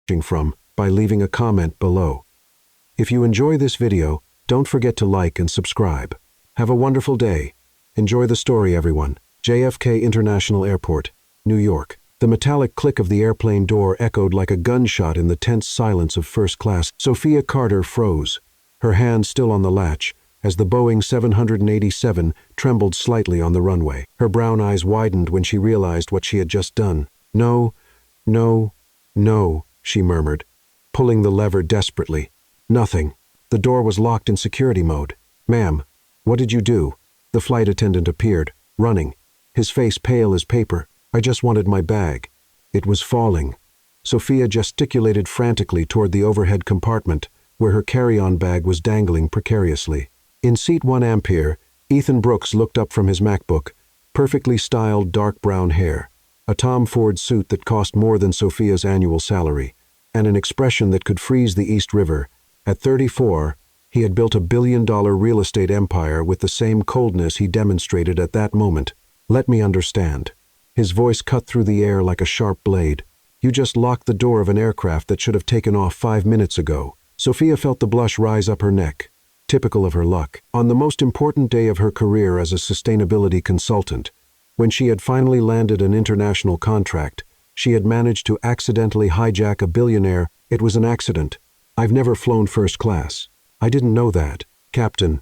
from by leaving a comment below. If you enjoy this video, don't forget to like and subscribe. Have a wonderful day. Enjoy the story, everyone. JFK International Airport, New York. The metallic click of the airplane door echoed like a gunshot in the tense silence of first class. Sophia Carter froze, her hand still on the latch, as the Boeing 787 trembled slightly on the runway. Her brown eyes widened when she realized what she had just done. No, no, no, she murmured, pulling the lever desperately. Nothing. The door was locked in security mode. Ma'am, what did you do? The flight attendant appeared, running, his face pale as paper. I just wanted my bag. It was falling. Sophia gesticulated frantically toward the overhead compartment, where her carry-on bag was dangling precariously. In seat 1 Ampere, Ethan Brooks looked up from his MacBook, perfectly styled dark brown hair, a Tom Ford suit that cost more than Sophia's annual salary, and an expression that could freeze the East River. At 34, he had built a billion-dollar real estate empire with the same coldness he demonstrated at that moment. Let me understand. His voice cut through the air like a sharp blade. You just locked the door of an aircraft that should have taken off 5 minutes ago. Sophia felt the blush rise up her neck, typical of her luck. On the most important day of her career as a sustainability consultant, when she had finally landed an international contract, she had managed to accidentally hijack a billionaire. It was an accident. I've never flown first class. I didn't know that. Captain,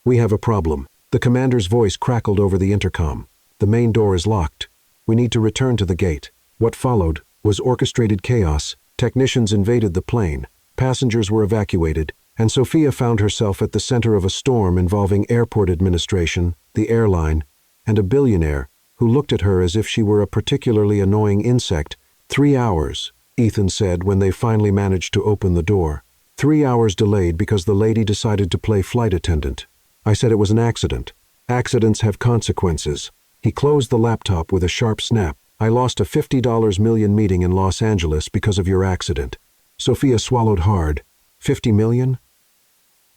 we have a problem. The commander's voice crackled over the intercom. The main door is locked. We need to return to the gate. What followed was orchestrated chaos. Technicians invaded the plane. Passengers were evacuated, and Sophia found herself at the center of a storm involving airport administration, the airline, and a billionaire who looked at her as if she were a particularly annoying insect. 3 hours, Ethan said when they finally managed to open the door. 3 hours delayed because the lady decided to play flight attendant. I said it was an accident. Accidents have consequences. He closed the laptop with a sharp snap. I lost a $50 million meeting in Los Angeles because of your accident. Sophia swallowed hard. 50 million?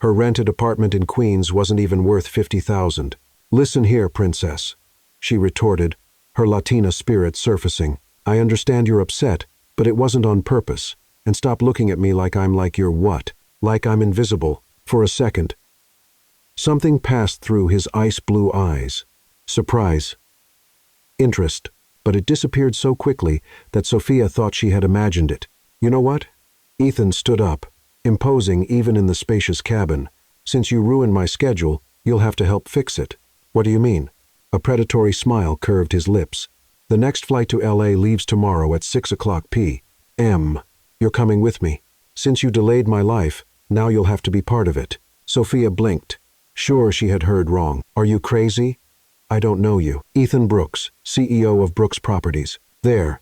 Her rented apartment in Queens wasn't even worth 50,000. Listen here, princess, she retorted, her Latina spirit surfacing. I understand you're upset, but it wasn't on purpose. And stop looking at me like I'm like your what? Like I'm invisible. For a second. Something passed through his ice-blue eyes. Surprise. Interest. But it disappeared so quickly that Sophia thought she had imagined it. You know what? Ethan stood up, imposing even in the spacious cabin. Since you ruined my schedule, you'll have to help fix it. What do you mean? A predatory smile curved his lips. The next flight to LA leaves tomorrow at 6 o'clock p.m. You're coming with me. Since you delayed my life, now you'll have to be part of it. Sophia blinked. Sure, she had heard wrong. Are you crazy? I don't know you. Ethan Brooks, CEO of Brooks Properties. There.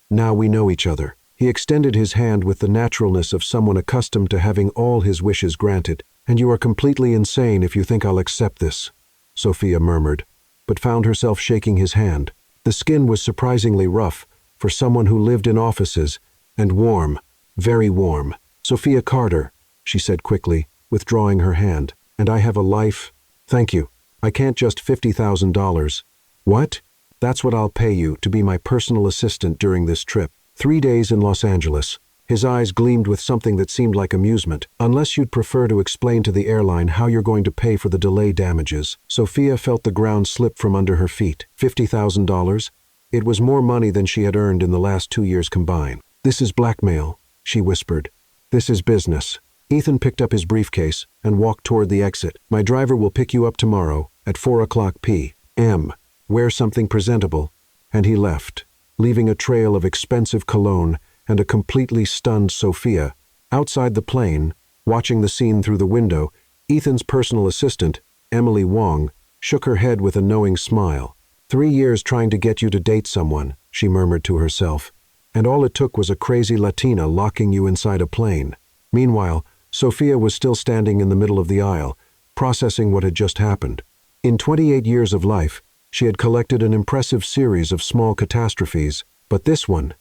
Now we know each other. He extended his hand with the naturalness of someone accustomed to having all his wishes granted. And you are completely insane if you think I'll accept this, Sophia murmured, but found herself shaking his hand. The skin was surprisingly rough for someone who lived in offices, and warm, very warm. Sophia Carter, she said quickly, withdrawing her hand. And I have a life. Thank you. I can't just $50,000. What? That's what I'll pay you to be my personal assistant during this trip. 3 days in Los Angeles. His eyes gleamed with something that seemed like amusement. Unless you'd prefer to explain to the airline how you're going to pay for the delay damages. Sophia felt the ground slip from under her feet. $50,000? It was more money than she had earned in the last 2 years combined. This is blackmail, she whispered. This is business. Ethan picked up his briefcase and walked toward the exit. My driver will pick you up tomorrow at 4 o'clock p.m. Wear something presentable. And he left, leaving a trail of expensive cologne and a completely stunned Sophia. Outside the plane, watching the scene through the window, Ethan's personal assistant, Emily Wong, shook her head with a knowing smile. 3 years trying to get you to date someone, she murmured to herself. And all it took was a crazy Latina locking you inside a plane. Meanwhile, Sophia was still standing in the middle of the aisle, processing what had just happened. In 28 years of life, she had collected an impressive series of small catastrophes, but this one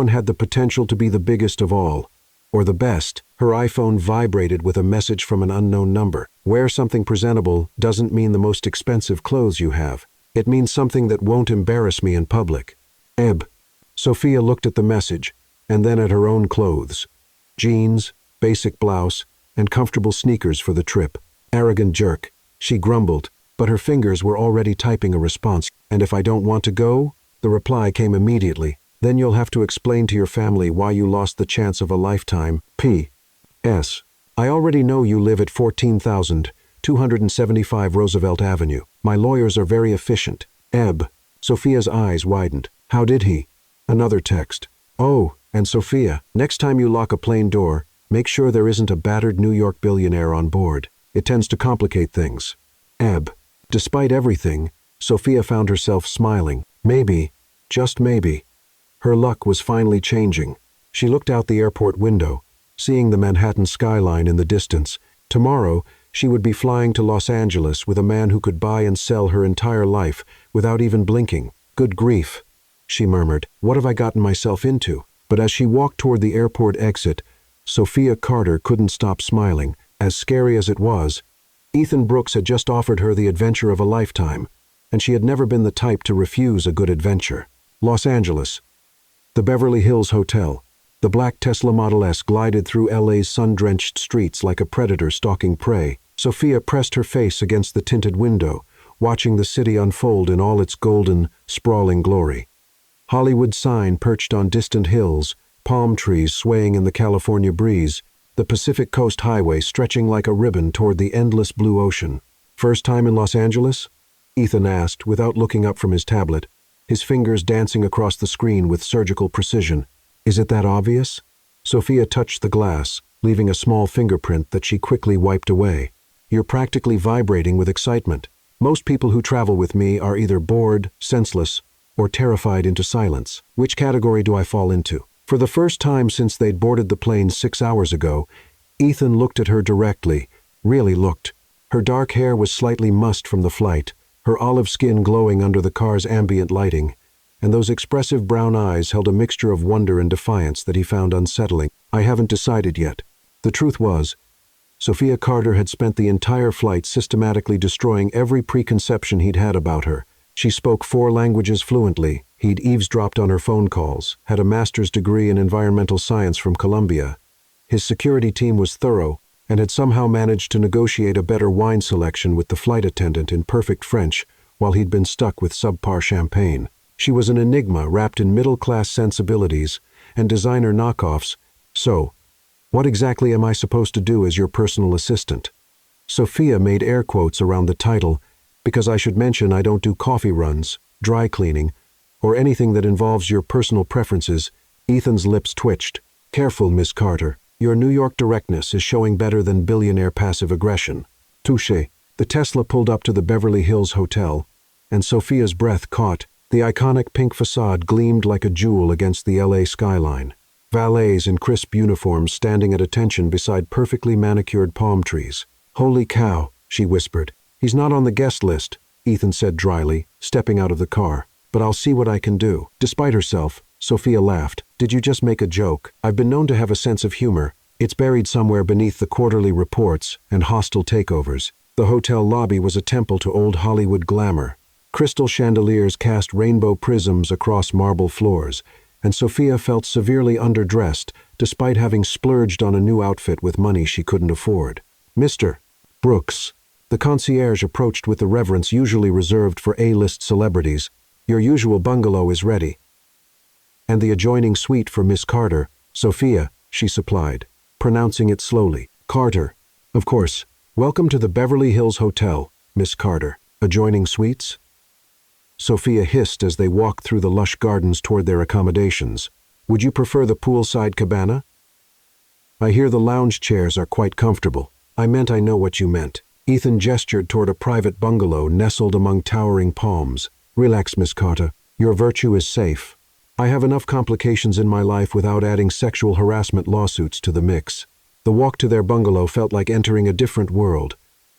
had the potential to be the biggest of all, or the best. Her iPhone vibrated with a message from an unknown number. Wear something presentable doesn't mean the most expensive clothes you have. It means something that won't embarrass me in public. Eb. Sophia looked at the message, and then at her own clothes. Jeans, basic blouse, and comfortable sneakers for the trip. Arrogant jerk, she grumbled, but her fingers were already typing a response. And if I don't want to go? The reply came immediately. Then you'll have to explain to your family why you lost the chance of a lifetime. P.S. I already know you live at 14,275 Roosevelt Avenue. My lawyers are very efficient. Eb. Sophia's eyes widened. How did he? Another text. Oh, and Sophia, next time you lock a plane door, make sure there isn't a battered New York billionaire on board. It tends to complicate things. Eb. Despite everything, Sophia found herself smiling. Maybe, just maybe. Her luck was finally changing. She looked out the airport window, seeing the Manhattan skyline in the distance. Tomorrow, she would be flying to Los Angeles with a man who could buy and sell her entire life without even blinking. Good grief, she murmured. What have I gotten myself into? But as she walked toward the airport exit, Sophia Carter couldn't stop smiling. As scary as it was, Ethan Brooks had just offered her the adventure of a lifetime, and she had never been the type to refuse a good adventure. Los Angeles. The Beverly Hills Hotel. The black Tesla Model S glided through LA's sun-drenched streets like a predator stalking prey. Sophia pressed her face against the tinted window, watching the city unfold in all its golden, sprawling glory. Hollywood sign perched on distant hills, palm trees swaying in the California breeze, the Pacific Coast Highway stretching like a ribbon toward the endless blue ocean. First time in Los Angeles? Ethan asked, without looking up from his tablet, his fingers dancing across the screen with surgical precision. Is it that obvious? Sophia touched the glass, leaving a small fingerprint that she quickly wiped away. You're practically vibrating with excitement. Most people who travel with me are either bored, senseless, or terrified into silence. Which category do I fall into? For the first time since they'd boarded the plane 6 hours ago, Ethan looked at her directly, really looked. Her dark hair was slightly mussed from the flight, her olive skin glowing under the car's ambient lighting, and those expressive brown eyes held a mixture of wonder and defiance that he found unsettling. I haven't decided yet. The truth was, Sophia Carter had spent the entire flight systematically destroying every preconception he'd had about her. She spoke 4 languages fluently. He'd eavesdropped on her phone calls, had a master's degree in environmental science from Columbia. His security team was thorough, and had somehow managed to negotiate a better wine selection with the flight attendant in perfect French, while he'd been stuck with subpar champagne. She was an enigma wrapped in middle-class sensibilities and designer knockoffs. So, what exactly am I supposed to do as your personal assistant? Sophia made air quotes around the title, because I should mention I don't do coffee runs, dry cleaning, or anything that involves your personal preferences. Ethan's lips twitched. Careful, Miss Carter. Your New York directness is showing better than billionaire passive aggression. Touché. The Tesla pulled up to the Beverly Hills Hotel, and Sophia's breath caught. The iconic pink facade gleamed like a jewel against the LA skyline. Valets in crisp uniforms standing at attention beside perfectly manicured palm trees. Holy cow, she whispered. He's not on the guest list, Ethan said dryly, stepping out of the car. But I'll see what I can do. Despite herself, Sophia laughed. Did you just make a joke? I've been known to have a sense of humor. It's buried somewhere beneath the quarterly reports and hostile takeovers. The hotel lobby was a temple to old Hollywood glamour. Crystal chandeliers cast rainbow prisms across marble floors, and Sophia felt severely underdressed despite having splurged on a new outfit with money she couldn't afford. Mr. Brooks. The concierge approached with the reverence usually reserved for A-list celebrities. Your usual bungalow is ready. And the adjoining suite for Miss Carter. Sophia, she supplied, pronouncing it slowly. Carter. Of course. Welcome to the Beverly Hills Hotel, Miss Carter. Adjoining suites? Sophia hissed as they walked through the lush gardens toward their accommodations. Would you prefer the poolside cabana? I hear the lounge chairs are quite comfortable. I know what you meant. Ethan gestured toward a private bungalow nestled among towering palms. Relax, Miss Carter. Your virtue is safe. I have enough complications in my life without adding sexual harassment lawsuits to the mix. The walk to their bungalow felt like entering a different world.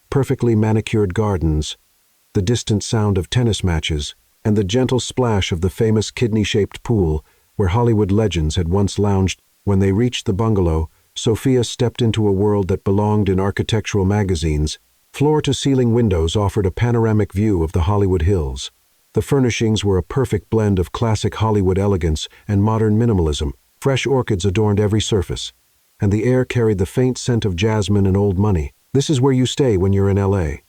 Perfectly manicured gardens, the distant sound of tennis matches, and the gentle splash of the famous kidney-shaped pool where Hollywood legends had once lounged. When they reached the bungalow, Sophia stepped into a world that belonged in architectural magazines. Floor-to-ceiling windows offered a panoramic view of the Hollywood Hills. The furnishings were a perfect blend of classic Hollywood elegance and modern minimalism. Fresh orchids adorned every surface, and the air carried the faint scent of jasmine and old money. This is where you stay when you're in L.A.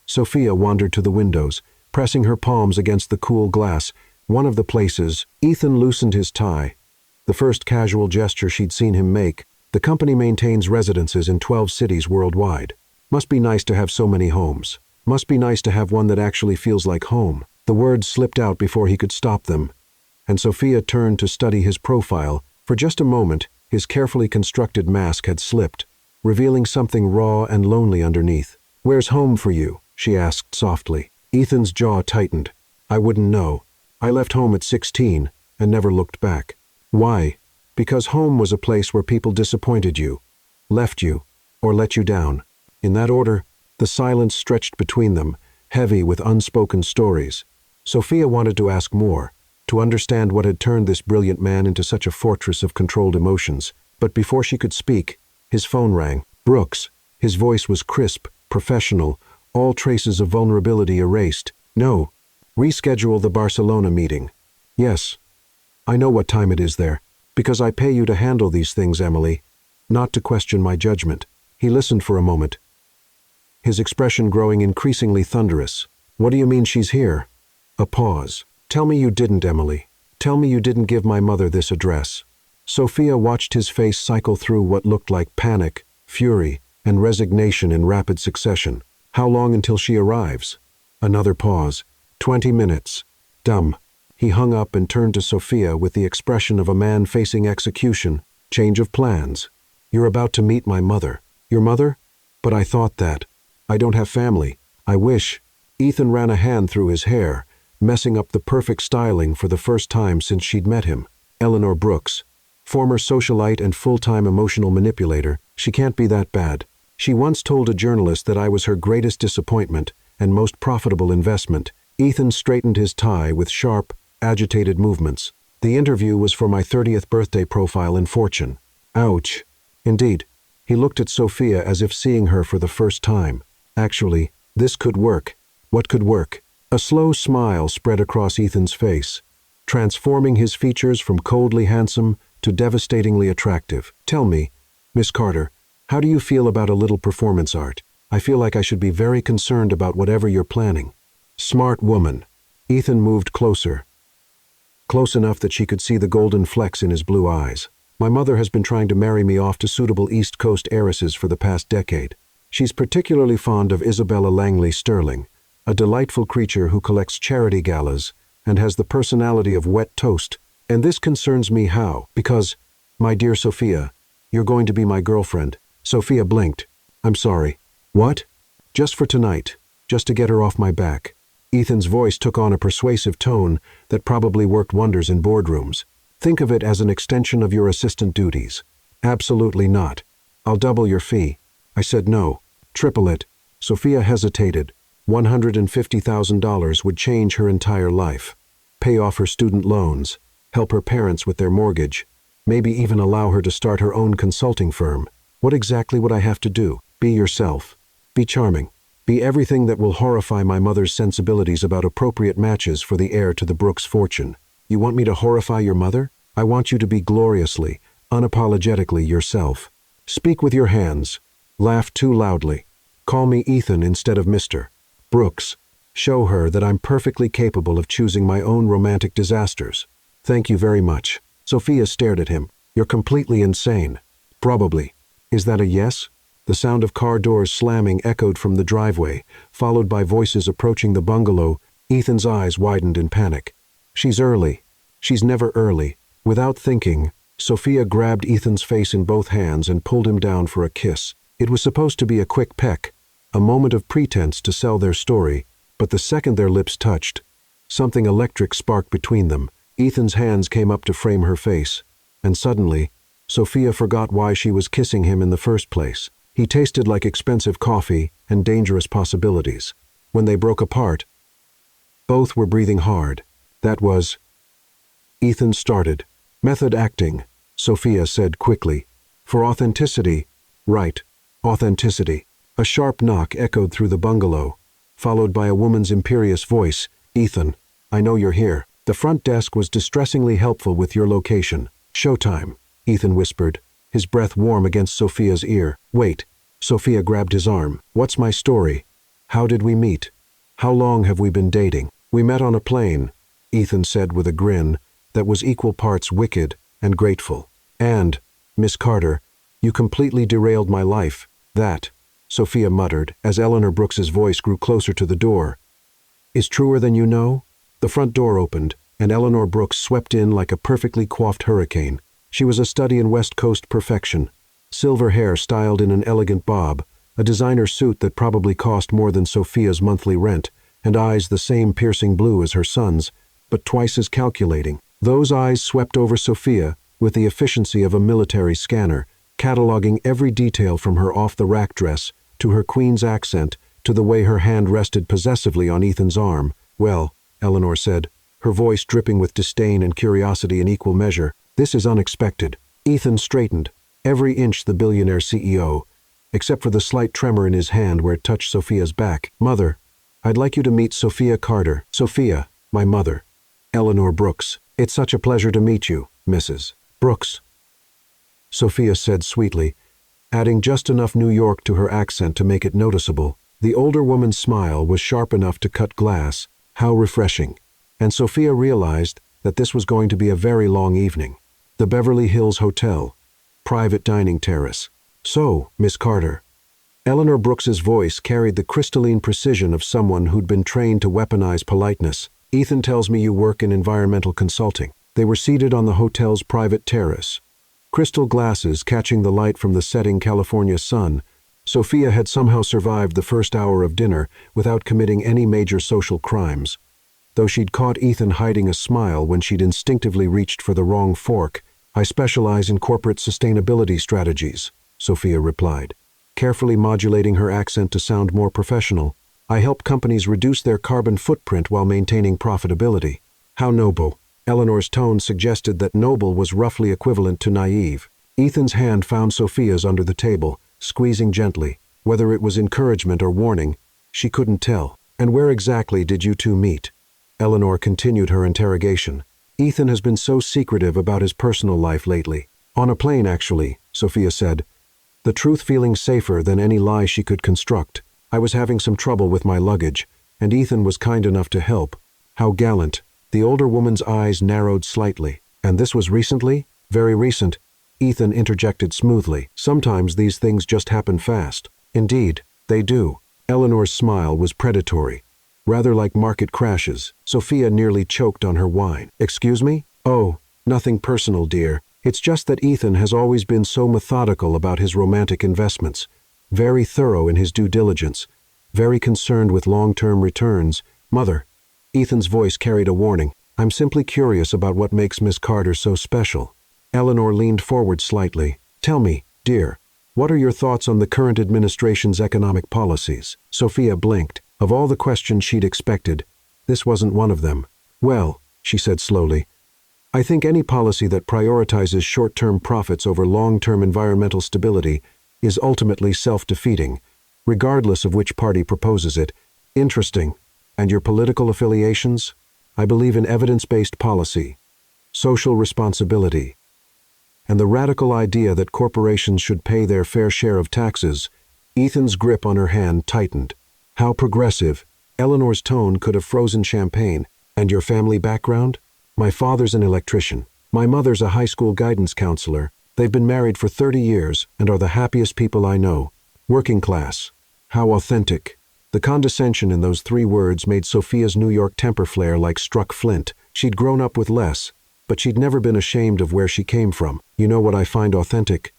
Sophia wandered to the windows, pressing her palms against the cool glass. One of the places. Ethan loosened his tie, the first casual gesture she'd seen him make. The company maintains residences in 12 cities worldwide. Must be nice to have so many homes. Must be nice to have one that actually feels like home. The words slipped out before he could stop them, and Sophia turned to study his profile. For just a moment, his carefully constructed mask had slipped, revealing something raw and lonely underneath. "Where's home for you?" she asked softly. Ethan's jaw tightened. "I wouldn't know. I left home at 16 and never looked back." "Why?" "Because home was a place where people disappointed you, left you, or let you down." In that order, the silence stretched between them, heavy with unspoken stories. Sophia wanted to ask more, to understand what had turned this brilliant man into such a fortress of controlled emotions. But before she could speak, his phone rang. Brooks. His voice was crisp, professional, all traces of vulnerability erased. "No. Reschedule the Barcelona meeting." "Yes. I know what time it is there. Because I pay you to handle these things, Emily, not to question my judgment." He listened for a moment, his expression growing increasingly thunderous. "What do you mean she's here?" A pause. "Tell me you didn't, Emily. Tell me you didn't give my mother this address." Sophia watched his face cycle through what looked like panic, fury, and resignation in rapid succession. "How long until she arrives?" Another pause. 20 minutes. Dumb. He hung up and turned to Sophia with the expression of a man facing execution. "Change of plans. You're about to meet my mother." "Your mother? But I thought that. I don't have family. I wish." Ethan ran a hand through his hair, messing up the perfect styling for the first time since she'd met him. "Eleanor Brooks. Former socialite and full-time emotional manipulator. She can't be that bad. She once told a journalist that I was her greatest disappointment and most profitable investment." Ethan straightened his tie with sharp, agitated movements. "The interview was for my 30th birthday profile in Fortune." Ouch. Indeed. He looked at Sophia as if seeing her for the first time. Actually, this could work. What could work? A slow smile spread across Ethan's face, transforming his features from coldly handsome to devastatingly attractive. "Tell me, Miss Carter, how do you feel about a little performance art? I feel like I should be very concerned about whatever you're planning." "Smart woman." Ethan moved closer, close enough that she could see the golden flecks in his blue eyes. "My mother has been trying to marry me off to suitable East Coast heiresses for the past decade. She's particularly fond of Isabella Langley Sterling, a delightful creature who collects charity galas and has the personality of wet toast. And this concerns me how? Because, my dear Sophia, you're going to be my girlfriend." Sophia blinked. "I'm sorry." "What?" "Just for tonight, just to get her off my back." Ethan's voice took on a persuasive tone that probably worked wonders in boardrooms. "Think of it as an extension of your assistant duties." "Absolutely not. I'll double your fee." I said no. "Triple it." Sophia hesitated. $150,000 would change her entire life. Pay off her student loans, help her parents with their mortgage, maybe even allow her to start her own consulting firm. What exactly would I have to do? Be yourself. Be charming. Be everything that will horrify my mother's sensibilities about appropriate matches for the heir to the Brooks fortune. You want me to horrify your mother? I want you to be gloriously, unapologetically yourself. Speak with your hands. Laugh too loudly. Call me Ethan instead of Mr. Brooks. Show her that I'm perfectly capable of choosing my own romantic disasters. Thank you very much. Sophia stared at him. You're completely insane. Probably. Is that a yes? The sound of car doors slamming echoed from the driveway, followed by voices approaching the bungalow. Ethan's eyes widened in panic. She's early. She's never early. Without thinking, Sophia grabbed Ethan's face in both hands and pulled him down for a kiss. It was supposed to be a quick peck, a moment of pretense to sell their story, but the second their lips touched, something electric sparked between them. Ethan's hands came up to frame her face, and suddenly, Sophia forgot why she was kissing him in the first place. He tasted like expensive coffee and dangerous possibilities. When they broke apart, both were breathing hard. That was... Ethan started. Method acting, Sophia said quickly. For authenticity. Right. Authenticity. A sharp knock echoed through the bungalow, followed by a woman's imperious voice. Ethan, I know you're here. The front desk was distressingly helpful with your location. Showtime, Ethan whispered, his breath warm against Sophia's ear. Wait. Sophia grabbed his arm. What's my story? How did we meet? How long have we been dating? We met on a plane, Ethan said with a grin that was equal parts wicked and grateful. And, Miss Carter, you completely derailed my life. That, Sophia muttered as Eleanor Brooks's voice grew closer to the door, is truer than you know? The front door opened, and Eleanor Brooks swept in like a perfectly coiffed hurricane. She was a study in West Coast perfection. Silver hair styled in an elegant bob, a designer suit that probably cost more than Sophia's monthly rent, and eyes the same piercing blue as her son's, but twice as calculating. Those eyes swept over Sophia with the efficiency of a military scanner, cataloging every detail from her off-the-rack dress to her queen's accent to the way her hand rested possessively on Ethan's arm. Well, Eleanor said, her voice dripping with disdain and curiosity in equal measure, this is unexpected. Ethan straightened, every inch the billionaire CEO, except for the slight tremor in his hand where it touched Sophia's back. Mother, I'd like you to meet Sophia Carter. Sophia, my mother. Eleanor Brooks. It's such a pleasure to meet you, Mrs. Brooks, Sophia said sweetly, adding just enough New York to her accent to make it noticeable. The older woman's smile was sharp enough to cut glass. How refreshing. And Sophia realized that this was going to be a very long evening. The Beverly Hills Hotel, private dining terrace. So, Miss Carter. Eleanor Brooks's voice carried the crystalline precision of someone who'd been trained to weaponize politeness. Ethan tells me you work in environmental consulting. They were seated on the hotel's private terrace. Crystal glasses catching the light from the setting California sun, Sophia had somehow survived the first hour of dinner without committing any major social crimes. Though she'd caught Ethan hiding a smile when she'd instinctively reached for the wrong fork. I specialize in corporate sustainability strategies, Sophia replied, carefully modulating her accent to sound more professional. I help companies reduce their carbon footprint while maintaining profitability. How noble. Eleanor's tone suggested that noble was roughly equivalent to naive. Ethan's hand found Sophia's under the table, squeezing gently. Whether it was encouragement or warning, she couldn't tell. And where exactly did you two meet? Eleanor continued her interrogation. Ethan has been so secretive about his personal life lately. On a plane, actually, Sophia said, the truth feeling safer than any lie she could construct. I was having some trouble with my luggage, and Ethan was kind enough to help. How gallant. The older woman's eyes narrowed slightly. And this was recently? Very recent. Ethan interjected smoothly. Sometimes these things just happen fast. Indeed, they do. Eleanor's smile was predatory. Rather like market crashes. Sophia nearly choked on her wine. Excuse me? Oh, nothing personal, dear. It's just that Ethan has always been so methodical about his romantic investments. Very thorough in his due diligence. Very concerned with long-term returns. Mother. Ethan's voice carried a warning. I'm simply curious about what makes Miss Carter so special. Eleanor leaned forward slightly. Tell me, dear, what are your thoughts on the current administration's economic policies? Sophia blinked. Of all the questions she'd expected, this wasn't one of them. Well, she said slowly, I think any policy that prioritizes short-term profits over long-term environmental stability is ultimately self-defeating, regardless of which party proposes it. Interesting. And your political affiliations? I believe in evidence-based policy, social responsibility, and the radical idea that corporations should pay their fair share of taxes. Ethan's grip on her hand tightened. How progressive. Eleanor's tone could have frozen champagne. And your family background? My father's an electrician. My mother's a high school guidance counselor. They've been married for 30 years and are the happiest people I know. Working class. How authentic. The condescension in those 3 words made Sophia's New York temper flare like struck flint. She'd grown up with less, but she'd never been ashamed of where she came from. You know what I find authentic?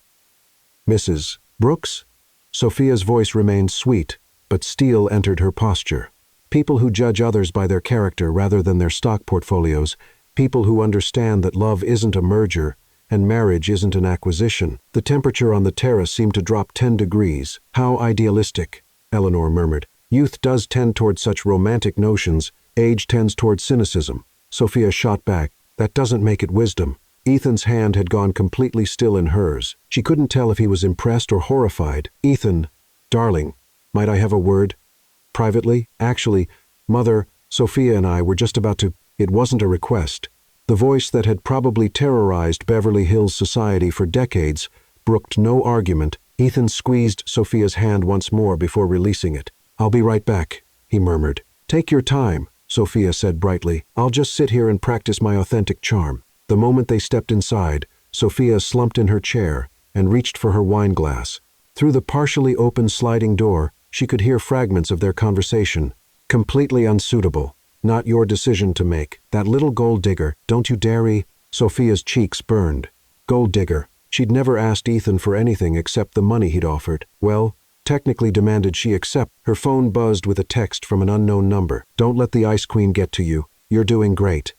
Mrs. Brooks? Sophia's voice remained sweet, but steel entered her posture. People who judge others by their character rather than their stock portfolios, people who understand that love isn't a merger and marriage isn't an acquisition. The temperature on the terrace seemed to drop 10 degrees. How idealistic, Eleanor murmured. Youth does tend toward such romantic notions. Age tends toward cynicism. Sophia shot back. That doesn't make it wisdom. Ethan's hand had gone completely still in hers. She couldn't tell if he was impressed or horrified. Ethan, darling, might I have a word? Privately? Actually, Mother, Sophia and I were just about to... It wasn't a request. The voice that had probably terrorized Beverly Hills society for decades brooked no argument. Ethan squeezed Sophia's hand once more before releasing it. "I'll be right back," he murmured. "Take your time," Sophia said brightly. "I'll just sit here and practice my authentic charm." The moment they stepped inside, Sophia slumped in her chair and reached for her wine glass. Through the partially open sliding door, she could hear fragments of their conversation. "Completely unsuitable. Not your decision to make. That little gold digger, don't you dare." Sophia's cheeks burned. Gold digger. She'd never asked Ethan for anything except the money he'd offered. Well, technically demanded she accept. Her phone buzzed with a text from an unknown number. "Don't let the Ice Queen get to you. You're doing great."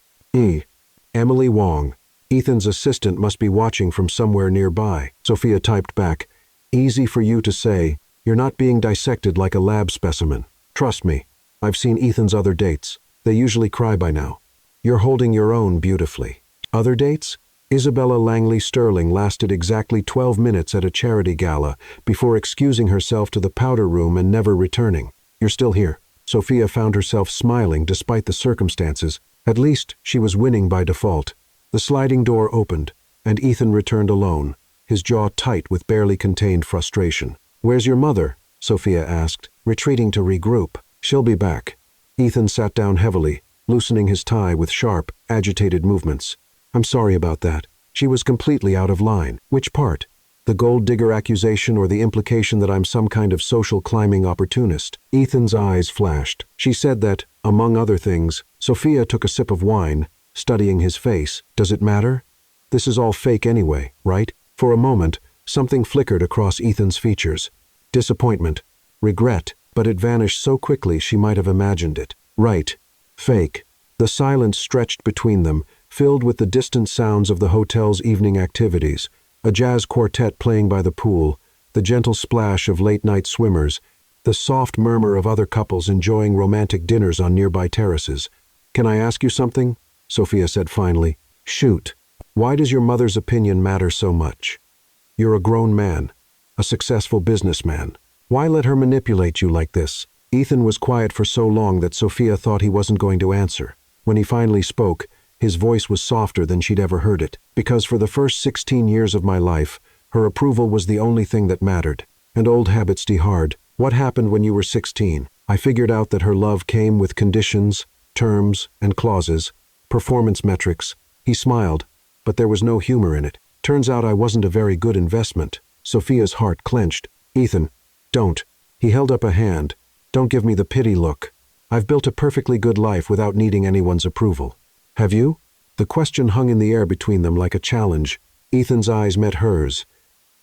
Emily Wong. Ethan's assistant must be watching from somewhere nearby. Sophia typed back, "Easy for you to say. You're not being dissected like a lab specimen. Trust me. I've seen Ethan's other dates. They usually cry by now. You're holding your own beautifully." Other dates? Isabella Langley Sterling lasted exactly 12 minutes at a charity gala before excusing herself to the powder room and never returning. "You're still here." Sophia found herself smiling despite the circumstances. At least she was winning by default. The sliding door opened, and Ethan returned alone, his jaw tight with barely contained frustration. "Where's your mother?" Sophia asked, retreating to regroup. "She'll be back." Ethan sat down heavily, loosening his tie with sharp, agitated movements. "I'm sorry about that. She was completely out of line." "Which part? The gold digger accusation or the implication that I'm some kind of social climbing opportunist?" Ethan's eyes flashed. "She said that, among other things." Sophia took a sip of wine, studying his face. "Does it matter? This is all fake anyway, right?" For a moment, something flickered across Ethan's features. Disappointment, regret, but it vanished so quickly she might have imagined it. "Right. Fake." The silence stretched between them, filled with the distant sounds of the hotel's evening activities, a jazz quartet playing by the pool, the gentle splash of late-night swimmers, the soft murmur of other couples enjoying romantic dinners on nearby terraces. "Can I ask you something?" Sophia said finally. "Shoot. Why does your mother's opinion matter so much? You're a grown man, a successful businessman. Why let her manipulate you like this?" Ethan was quiet for so long that Sophia thought he wasn't going to answer. When he finally spoke, his voice was softer than she'd ever heard it. "Because for the first 16 years of my life, her approval was the only thing that mattered. And old habits die hard. What happened when you were 16? I figured out that her love came with conditions, terms, and clauses, performance metrics." He smiled, but there was no humor in it. "Turns out I wasn't a very good investment." Sophia's heart clenched. "Ethan, don't." He held up a hand. "Don't give me the pity look. I've built a perfectly good life without needing anyone's approval." "Have you?" The question hung in the air between them like a challenge. Ethan's eyes met hers,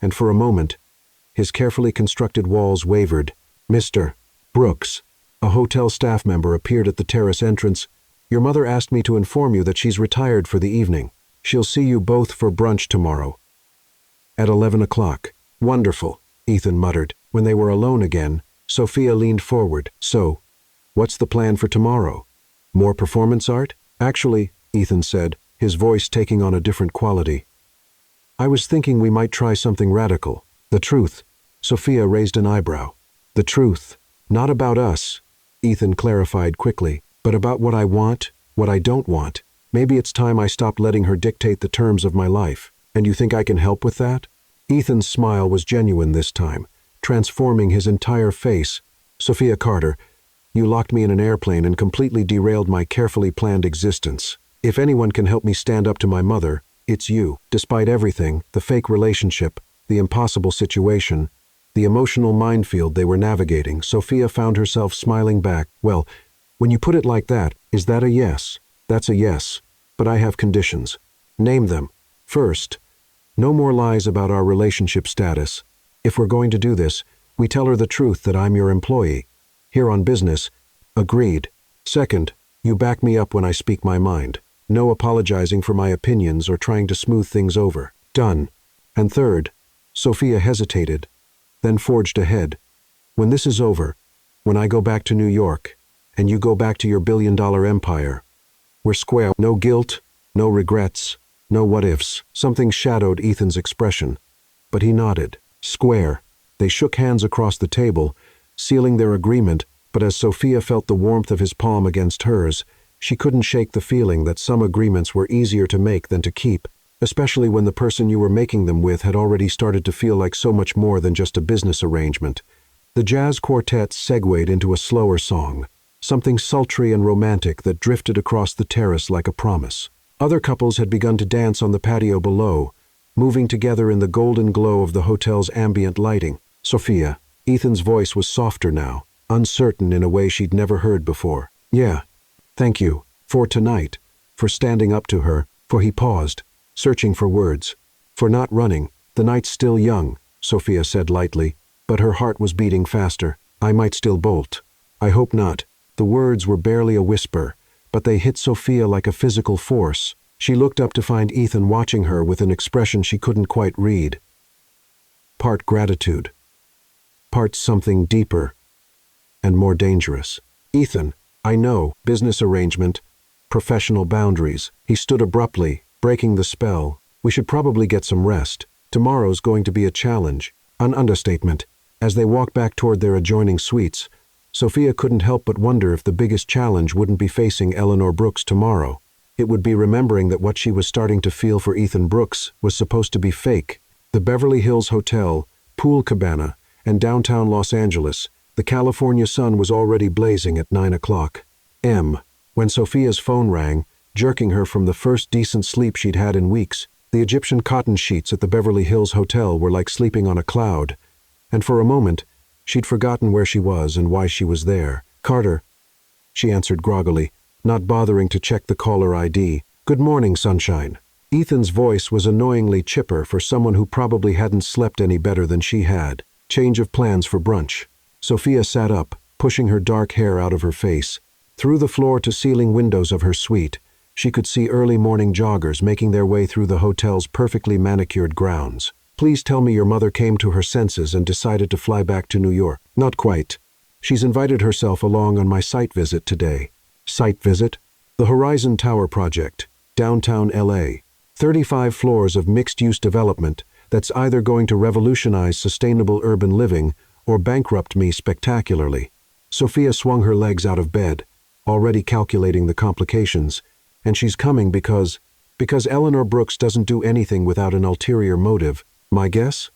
and for a moment, his carefully constructed walls wavered. "Mr. Brooks," a hotel staff member appeared at the terrace entrance. "Your mother asked me to inform you that she's retired for the evening. She'll see you both for brunch tomorrow at 11 o'clock. "Wonderful," Ethan muttered. When they were alone again, Sophia leaned forward. "So, what's the plan for tomorrow? More performance art?" "Actually," Ethan said, his voice taking on a different quality, "I was thinking we might try something radical. The truth." Sophia raised an eyebrow. "The truth. Not about us," Ethan clarified quickly, "but about what I want, what I don't want. Maybe it's time I stopped letting her dictate the terms of my life. And you think I can help with that?" Ethan's smile was genuine this time, transforming his entire face. "Sophia Carter, you locked me in an airplane and completely derailed my carefully planned existence. If anyone can help me stand up to my mother, it's you." Despite everything, the fake relationship, the impossible situation, the emotional minefield they were navigating, Sophia found herself smiling back. "Well, when you put it like that, is that a yes?" "That's a yes, but I have conditions." "Name them." "First, no more lies about our relationship status. If we're going to do this, we tell her the truth that I'm your employee. Here on business." "Agreed." "Second, you back me up when I speak my mind. No apologizing for my opinions or trying to smooth things over." "Done." "And third," Sophia hesitated, then forged ahead, "when this is over, when I go back to New York, and you go back to your billion-dollar empire, we're square. No guilt, no regrets, no what-ifs." Something shadowed Ethan's expression, but he nodded. "Square." They shook hands across the table, sealing their agreement, but as Sophia felt the warmth of his palm against hers, She couldn't shake the feeling that some agreements were easier to make than to keep, especially when the person you were making them with had already started to feel like so much more than just a business arrangement. The jazz quartet segued into a slower song, something sultry and romantic that drifted across the terrace like a promise. Other couples had begun to dance on the patio below, moving together in the golden glow of the hotel's ambient lighting. Sophia, Ethan's voice was softer now, uncertain in a way she'd never heard before. Yeah, thank you, for tonight, for standing up to her, for he paused, searching for words. For not running, the night's still young, Sophia said lightly, but her heart was beating faster. I might still bolt. I hope not. The words were barely a whisper, but they hit Sophia like a physical force. She looked up to find Ethan watching her with an expression she couldn't quite read. Part gratitude. Part something deeper and more dangerous. Ethan, I know, business arrangement, professional boundaries. He stood abruptly, breaking the spell. We should probably get some rest. Tomorrow's going to be a challenge. An understatement. As they walked back toward their adjoining suites, Sophia couldn't help but wonder if the biggest challenge wouldn't be facing Eleanor Brooks tomorrow. It would be remembering that what she was starting to feel for Ethan Brooks was supposed to be fake. The Beverly Hills Hotel, pool cabana, and downtown Los Angeles, the California sun was already blazing at 9 o'clock. When Sophia's phone rang, jerking her from the first decent sleep she'd had in weeks, the Egyptian cotton sheets at the Beverly Hills Hotel were like sleeping on a cloud, and for a moment, she'd forgotten where she was and why she was there. Carter, she answered groggily, not bothering to check the caller ID. Good morning, sunshine. Ethan's voice was annoyingly chipper for someone who probably hadn't slept any better than she had. Change of plans for brunch. Sophia sat up, pushing her dark hair out of her face. Through the floor-to-ceiling windows of her suite, she could see early morning joggers making their way through the hotel's perfectly manicured grounds. Please tell me your mother came to her senses and decided to fly back to New York. Not quite. She's invited herself along on my site visit today. Site visit? The Horizon Tower project, downtown LA. 35 floors of mixed-use development that's either going to revolutionize sustainable urban living or bankrupt me spectacularly. Sophia swung her legs out of bed, already calculating the complications, and she's coming because Eleanor Brooks doesn't do anything without an ulterior motive. My guess?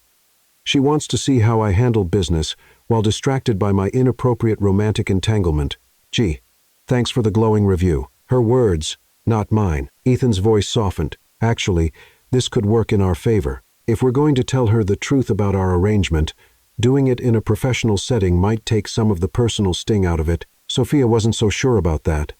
She wants to see how I handle business while distracted by my inappropriate romantic entanglement. Gee, thanks for the glowing review. Her words, not mine. Ethan's voice softened. Actually, this could work in our favor. If we're going to tell her the truth about our arrangement, doing it in a professional setting might take some of the personal sting out of it. Sophia wasn't so sure about that.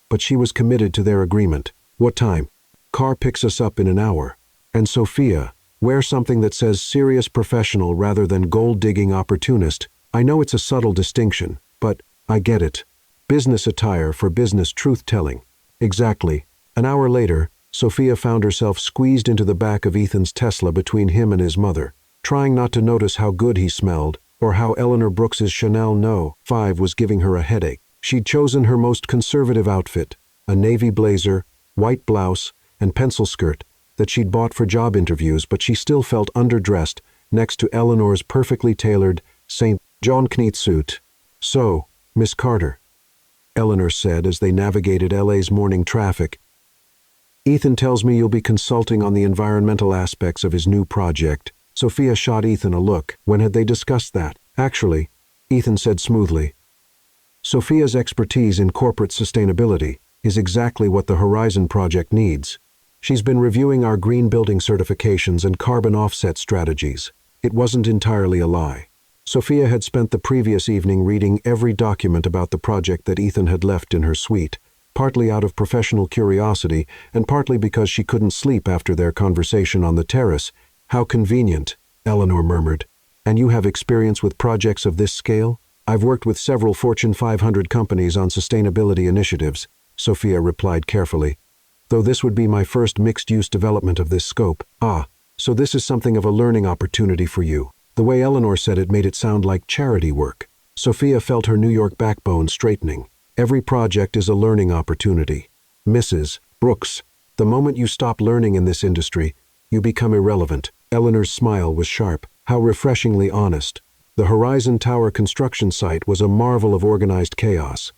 But she was committed to their agreement. What time? Car picks us up in an hour. And Sophia, wear something that says serious professional rather than gold-digging opportunist. I know it's a subtle distinction, but I get it. Business attire for business truth-telling. Exactly. An hour later, Sophia found herself squeezed into the back of Ethan's Tesla between him and his mother, trying not to notice how good he smelled or how Eleanor Brooks's Chanel No. 5 was giving her a headache. She'd chosen her most conservative outfit, a navy blazer, white blouse, and pencil skirt that she'd bought for job interviews, but she still felt underdressed next to Eleanor's perfectly tailored St. John Kneat suit. So, Miss Carter, Eleanor said as they navigated LA's morning traffic, Ethan tells me you'll be consulting on the environmental aspects of his new project. Sophia shot Ethan a look. When had they discussed that? Actually, Ethan said smoothly, Sophia's expertise in corporate sustainability is exactly what the Horizon project needs. She's been reviewing our green building certifications and carbon offset strategies. It wasn't entirely a lie. Sophia had spent the previous evening reading every document about the project that Ethan had left in her suite, partly out of professional curiosity and partly because she couldn't sleep after their conversation on the terrace. How convenient, Eleanor murmured. And you have experience with projects of this scale? I've worked with several Fortune 500 companies on sustainability initiatives, Sophia replied carefully, though this would be my first mixed-use development of this scope. Ah, so this is something of a learning opportunity for you. The way Eleanor said it made it sound like charity work. Sophia felt her New York backbone straightening. Every project is a learning opportunity. Mrs. Brooks, the moment you stop learning in this industry, you become irrelevant. Eleanor's smile was sharp. How refreshingly honest. The Horizon Tower construction site was a marvel of organized chaos.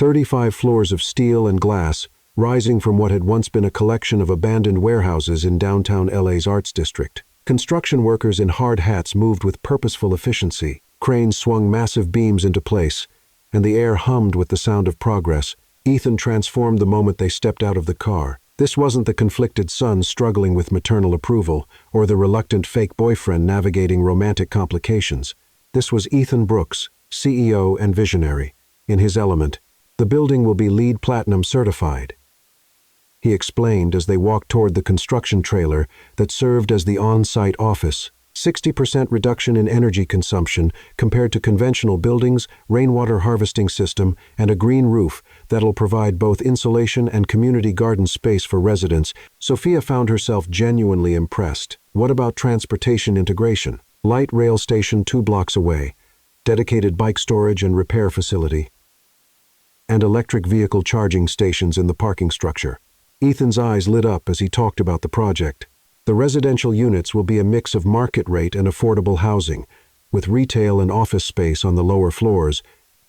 35 floors of steel and glass, rising from what had once been a collection of abandoned warehouses in downtown LA's Arts District. Construction workers in hard hats moved with purposeful efficiency. Cranes swung massive beams into place, and the air hummed with the sound of progress. Ethan transformed the moment they stepped out of the car. This wasn't the conflicted son struggling with maternal approval, or the reluctant fake boyfriend navigating romantic complications. This was Ethan Brooks, CEO and visionary, in his element. The building will be LEED Platinum certified, he explained as they walked toward the construction trailer that served as the on-site office. 60% reduction in energy consumption compared to conventional buildings, rainwater harvesting system, and a green roof that'll provide both insulation and community garden space for residents. Sophia found herself genuinely impressed. What about transportation integration? Light rail station 2 blocks away, dedicated bike storage and repair facility, and electric vehicle charging stations in the parking structure. Ethan's eyes lit up as he talked about the project. The residential units will be a mix of market rate and affordable housing, with retail and office space on the lower floors.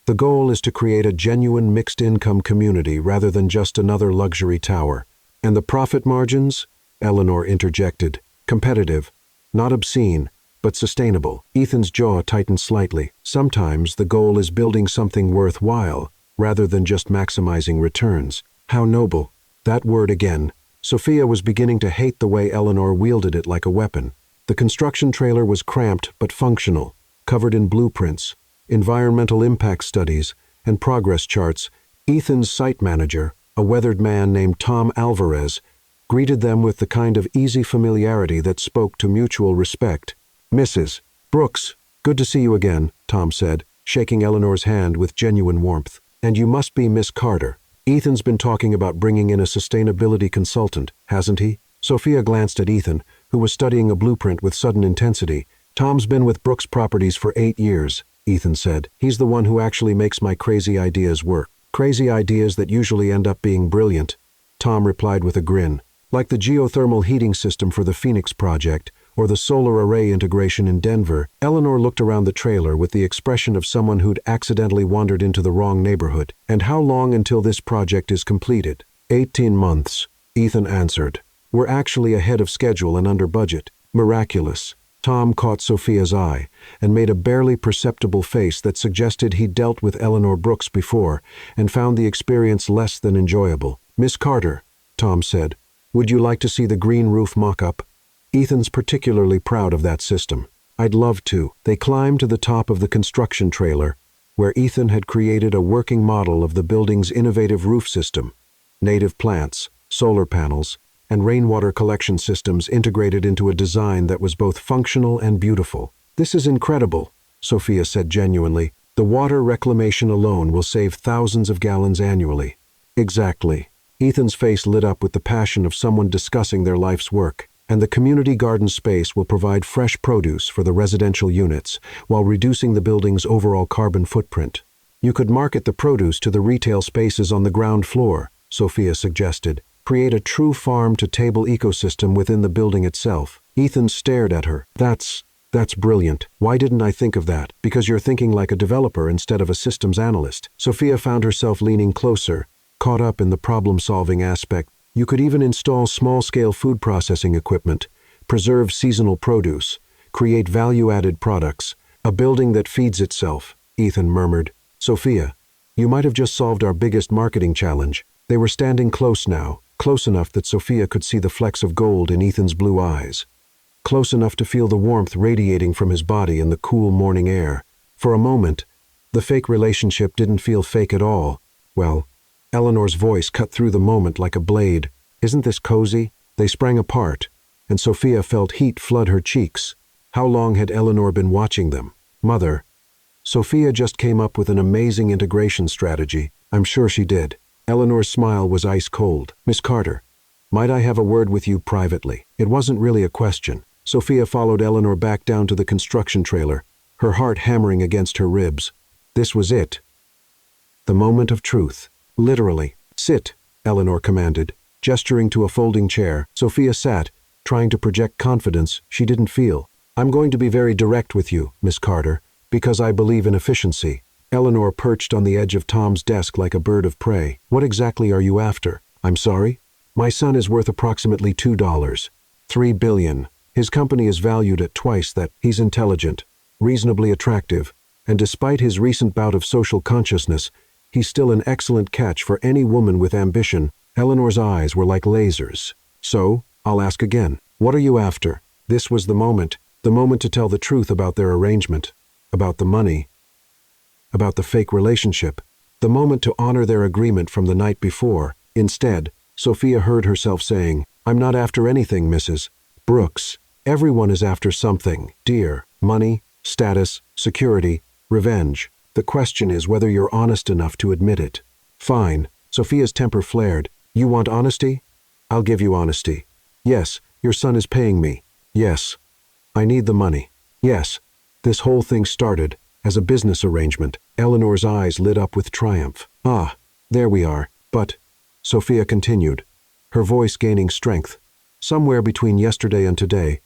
The goal is to create a genuine mixed-income community rather than just another luxury tower. And the profit margins? Eleanor interjected. Competitive, not obscene, but sustainable. Ethan's jaw tightened slightly. Sometimes the goal is building something worthwhile, rather than just maximizing returns. How noble. That word again. Sophia was beginning to hate the way Eleanor wielded it like a weapon. The construction trailer was cramped but functional, covered in blueprints, environmental impact studies, and progress charts. Ethan's site manager, a weathered man named Tom Alvarez, greeted them with the kind of easy familiarity that spoke to mutual respect. "Mrs. Brooks, good to see you again," Tom said, shaking Eleanor's hand with genuine warmth. "And you must be Miss Carter. Ethan's been talking about bringing in a sustainability consultant, hasn't he?" Sophia glanced at Ethan, who was studying a blueprint with sudden intensity. "Tom's been with Brooks Properties for 8 years, Ethan said. "He's the one who actually makes my crazy ideas work." "Crazy ideas that usually end up being brilliant," Tom replied with a grin. "Like the geothermal heating system for the Phoenix project, or the solar array integration in Denver." Eleanor looked around the trailer with the expression of someone who'd accidentally wandered into the wrong neighborhood. "And how long until this project is completed?" 18 months, Ethan answered. "We're actually ahead of schedule and under budget." "Miraculous." Tom caught Sophia's eye and made a barely perceptible face that suggested he'd dealt with Eleanor Brooks before and found the experience less than enjoyable. "Miss Carter," Tom said, "would you like to see the green roof mock-up? Ethan's particularly proud of that system." "I'd love to." They climbed to the top of the construction trailer, where Ethan had created a working model of the building's innovative roof system. Native plants, solar panels, and rainwater collection systems integrated into a design that was both functional and beautiful. "This is incredible," Sophia said genuinely. "The water reclamation alone will save thousands of gallons annually." "Exactly." Ethan's face lit up with the passion of someone discussing their life's work. "And the community garden space will provide fresh produce for the residential units while reducing the building's overall carbon footprint." "You could market the produce to the retail spaces on the ground floor," Sophia suggested. "Create a true farm-to-table ecosystem within the building itself." Ethan stared at her. That's brilliant. Why didn't I think of that?" "Because you're thinking like a developer instead of a systems analyst." Sophia found herself leaning closer, caught up in the problem-solving aspect. "You could even install small-scale food processing equipment, preserve seasonal produce, create value-added products. A building that feeds itself," Ethan murmured. "Sophia, you might have just solved our biggest marketing challenge." They were standing close now, close enough that Sophia could see the flecks of gold in Ethan's blue eyes, close enough to feel the warmth radiating from his body in the cool morning air. For a moment, the fake relationship didn't feel fake at all. "Well," Eleanor's voice cut through the moment like a blade, "isn't this cozy?" They sprang apart, and Sophia felt heat flood her cheeks. How long had Eleanor been watching them? "Mother." Sophia just came up with an amazing integration strategy. "I'm sure she did." Eleanor's smile was ice cold. "Miss Carter, might I have a word with you privately?" It wasn't really a question. Sophia followed Eleanor back down to the construction trailer, her heart hammering against her ribs. This was it. The moment of truth. Literally. "Sit," Eleanor commanded, gesturing to a folding chair. Sophia sat, trying to project confidence she didn't feel. "I'm going to be very direct with you, Miss Carter, because I believe in efficiency. Eleanor perched on the edge of Tom's desk like a bird of prey. "What exactly are you after?" "I'm sorry?" "My son is worth approximately $2. $3 billion. His company is valued at twice that. He's intelligent, reasonably attractive, and despite his recent bout of social consciousness, he's still an excellent catch for any woman with ambition." Eleanor's eyes were like lasers. "So, I'll ask again. What are you after?" This was the moment to tell the truth about their arrangement, about the money, about the fake relationship, the moment to honor their agreement from the night before. Instead, Sophia heard herself saying, "I'm not after anything, Mrs. Brooks. Everyone is after something, dear. Money, status, security, revenge. The question is whether you're honest enough to admit it." "Fine." Sophia's temper flared. "You want honesty? I'll give you honesty. Yes, your son is paying me. Yes. I need the money. Yes." This whole thing started as a business arrangement. Eleanor's eyes lit up with triumph. "Ah, there we are. But," Sophia continued, her voice gaining strength, "somewhere between yesterday and today,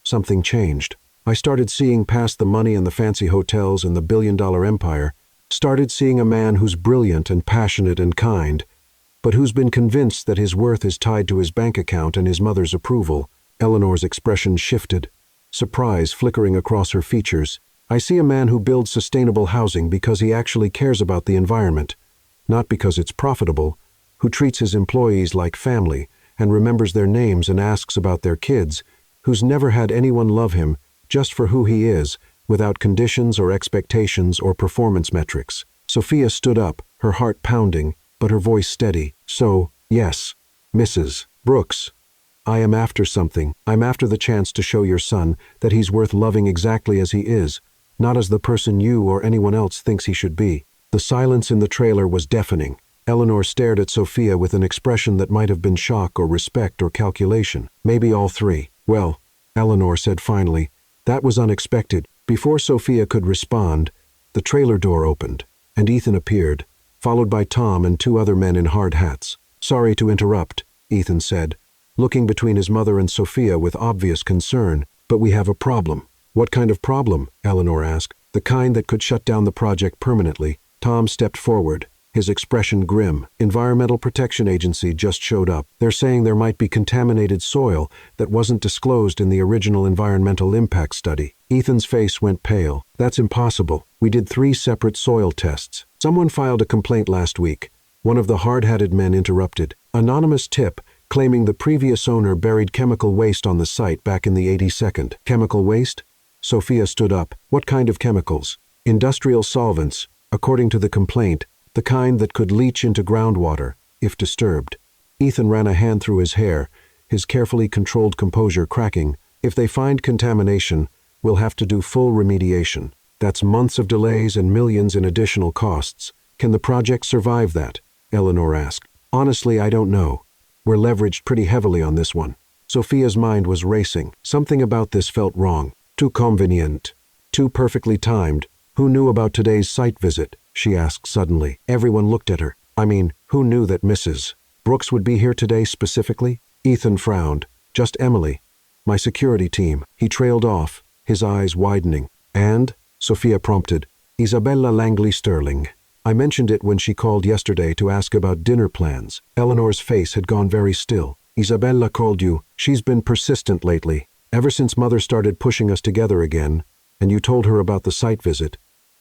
something changed. I started seeing past the money and the fancy hotels and the billion-dollar empire, started seeing a man who's brilliant and passionate and kind, but who's been convinced that his worth is tied to his bank account and his mother's approval." Eleanor's expression shifted, surprise flickering across her features. "I see a man who builds sustainable housing because he actually cares about the environment, not because it's profitable, who treats his employees like family and remembers their names and asks about their kids, who's never had anyone love him just for who he is, without conditions or expectations or performance metrics." Sophia stood up, her heart pounding, but her voice steady. "So, yes, Mrs. Brooks, I am after something. I'm after the chance to show your son that he's worth loving exactly as he is, not as the person you or anyone else thinks he should be." The silence in the trailer was deafening. Eleanor stared at Sophia with an expression that might have been shock or respect or calculation. Maybe all three. "Well," Eleanor said finally, "that was unexpected." Before Sophia could respond, the trailer door opened, and Ethan appeared, followed by Tom and two other men in hard hats. "Sorry to interrupt," Ethan said, looking between his mother and Sophia with obvious concern, "but we have a problem." "What kind of problem?" Eleanor asked. "The kind that could shut down the project permanently." Tom stepped forward, his expression grim. "Environmental Protection Agency just showed up. They're saying there might be contaminated soil that wasn't disclosed in the original environmental impact study." Ethan's face went pale. "That's impossible. We did 3 separate soil tests." "Someone filed a complaint last week," one of the hard-hatted men interrupted. "Anonymous tip claiming the previous owner buried chemical waste on the site back in the 82nd. "Chemical waste?" Sophia stood up. "What kind of chemicals?" "Industrial solvents, according to the complaint, the kind that could leach into groundwater, if disturbed." Ethan ran a hand through his hair, his carefully controlled composure cracking. "If they find contamination, we'll have to do full remediation. That's months of delays and millions in additional costs. Can the project survive that?" Eleanor asked. "Honestly, I don't know. We're leveraged pretty heavily on this one." Sophia's mind was racing. Something about this felt wrong. Too convenient. Too perfectly timed. "Who knew about today's site visit?" she asked suddenly. Everyone looked at her. "I mean, who knew that Mrs. Brooks would be here today specifically?" Ethan frowned. "Just Emily. My security team." He trailed off, his eyes widening. "And?" Sophia prompted. "Isabella Langley Sterling. I mentioned it when she called yesterday to ask about dinner plans." Eleanor's face had gone very still. "Isabella called you. She's been persistent lately. Ever since Mother started pushing us together again, and you told her about the site visit.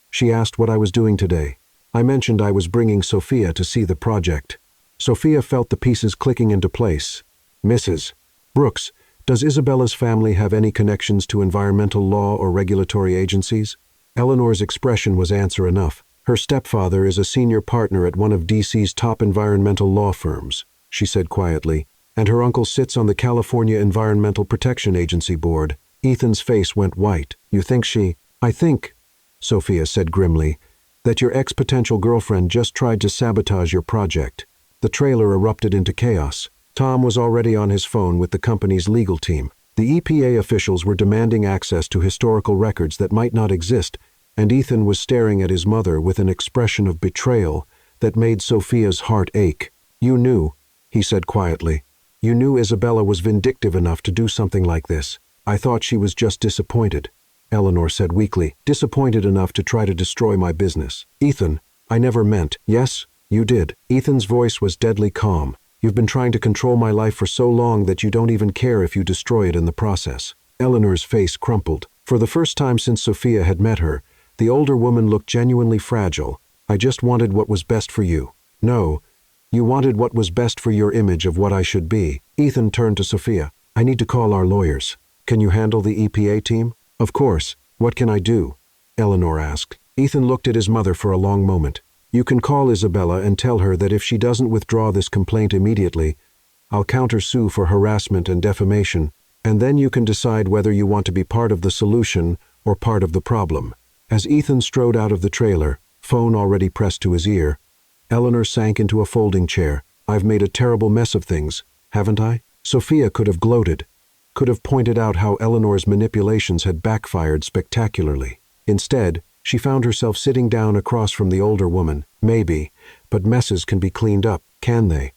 She asked what I was doing today. I mentioned I was bringing Sophia to see the project." Sophia felt the pieces clicking into place. "Mrs. Brooks, does Isabella's family have any connections to environmental law or regulatory agencies?" Eleanor's expression was answer enough. "Her stepfather is a senior partner at one of D.C.'s top environmental law firms," she said quietly, "and her uncle sits on the California Environmental Protection Agency board." Ethan's face went white. "You think she—" "I think," Sophia said grimly, "that your ex-potential girlfriend just tried to sabotage your project." The trailer erupted into chaos. Tom was already on his phone with the company's legal team. The EPA officials were demanding access to historical records that might not exist, and Ethan was staring at his mother with an expression of betrayal that made Sophia's heart ache. "You knew," he said quietly. "You knew Isabella was vindictive enough to do something like this. I thought she was just disappointed." Eleanor said weakly, disappointed enough to try to destroy my business. Ethan, I never meant. Yes, you did. Ethan's voice was deadly calm. You've been trying to control my life for so long that you don't even care if you destroy it in the process. Eleanor's face crumpled. For the first time since Sophia had met her, the older woman looked genuinely fragile. I just wanted what was best for you. No, you wanted what was best for your image of what I should be. Ethan turned to Sophia. I need to call our lawyers. Can you handle the EPA team? Of course. What can I do? Eleanor asked. Ethan looked at his mother for a long moment. You can call Isabella and tell her that if she doesn't withdraw this complaint immediately, I'll countersue for harassment and defamation, and then you can decide whether you want to be part of the solution or part of the problem. As Ethan strode out of the trailer, phone already pressed to his ear, Eleanor sank into a folding chair. I've made a terrible mess of things, haven't I? Sophia could have gloated, could have pointed out how Eleanor's manipulations had backfired spectacularly. Instead, she found herself sitting down across from the older woman. Maybe, but messes can be cleaned up, can they?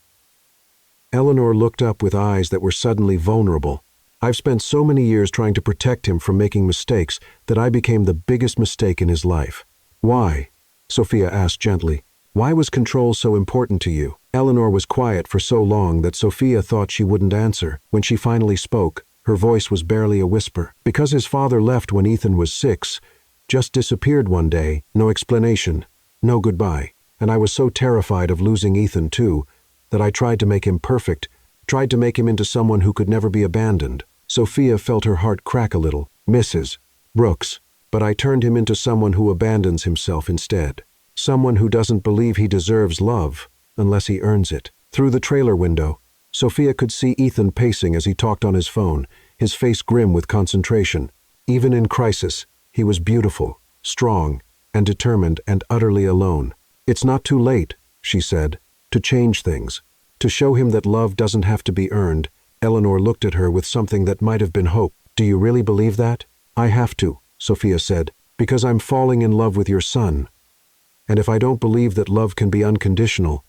Eleanor looked up with eyes that were suddenly vulnerable. I've spent so many years trying to protect him from making mistakes that I became the biggest mistake in his life. Why? Sophia asked gently. Why was control so important to you? Eleanor was quiet for so long that Sophia thought she wouldn't answer. When she finally spoke, her voice was barely a whisper. Because his father left when Ethan was 6, just disappeared one day, no explanation, no goodbye. And I was so terrified of losing Ethan too, that I tried to make him perfect, tried to make him into someone who could never be abandoned. Sophia felt her heart crack a little. Mrs. Brooks, but I turned him into someone who abandons himself instead. Someone who doesn't believe he deserves love unless he earns it. Through the trailer window, Sophia could see Ethan pacing as he talked on his phone, his face grim with concentration. Even in crisis, he was beautiful, strong, and determined and utterly alone. It's not too late, she said, to change things, to show him that love doesn't have to be earned. Eleanor looked at her with something that might have been hope. Do you really believe that? I have to, Sophia said, because I'm falling in love with your son. And if I don't believe that love can be unconditional,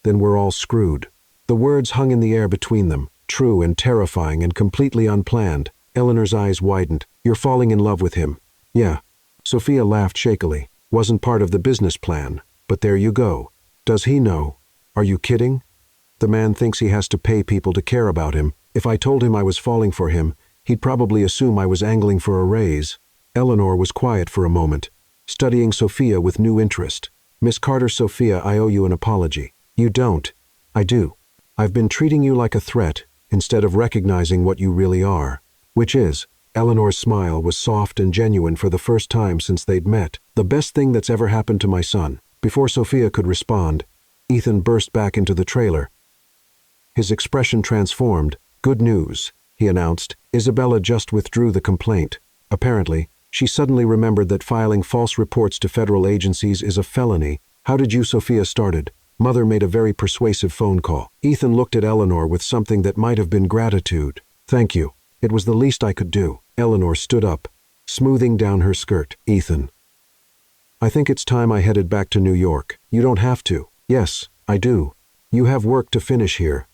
then we're all screwed. The words hung in the air between them, true and terrifying and completely unplanned. Eleanor's eyes widened. You're falling in love with him. Yeah. Sophia laughed shakily. Wasn't part of the business plan, but there you go. Does he know? Are you kidding? The man thinks he has to pay people to care about him. If I told him I was falling for him, he'd probably assume I was angling for a raise. Eleanor was quiet for a moment, studying Sophia with new interest. Miss Carter, Sophia, I owe you an apology. You don't. I do. I've been treating you like a threat instead of recognizing what you really are. Which is, Eleanor's smile was soft and genuine for the first time since they'd met. The best thing that's ever happened to my son. Before Sophia could respond, Ethan burst back into the trailer. His expression transformed. Good news, he announced. Isabella just withdrew the complaint. Apparently, she suddenly remembered that filing false reports to federal agencies is a felony. How did you? Sophia started. Mother made a very persuasive phone call. Ethan looked at Eleanor with something that might have been gratitude. Thank you. It was the least I could do. Eleanor stood up, smoothing down her skirt. Ethan. I think it's time I headed back to New York. You don't have to. Yes, I do. You have work to finish here.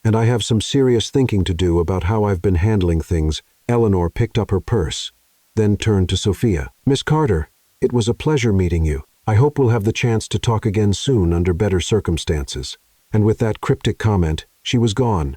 And I have some serious thinking to do about how I've been handling things. Eleanor picked up her purse, then turned to Sophia. Miss Carter, it was a pleasure meeting you. I hope we'll have the chance to talk again soon under better circumstances. And with that cryptic comment, she was gone,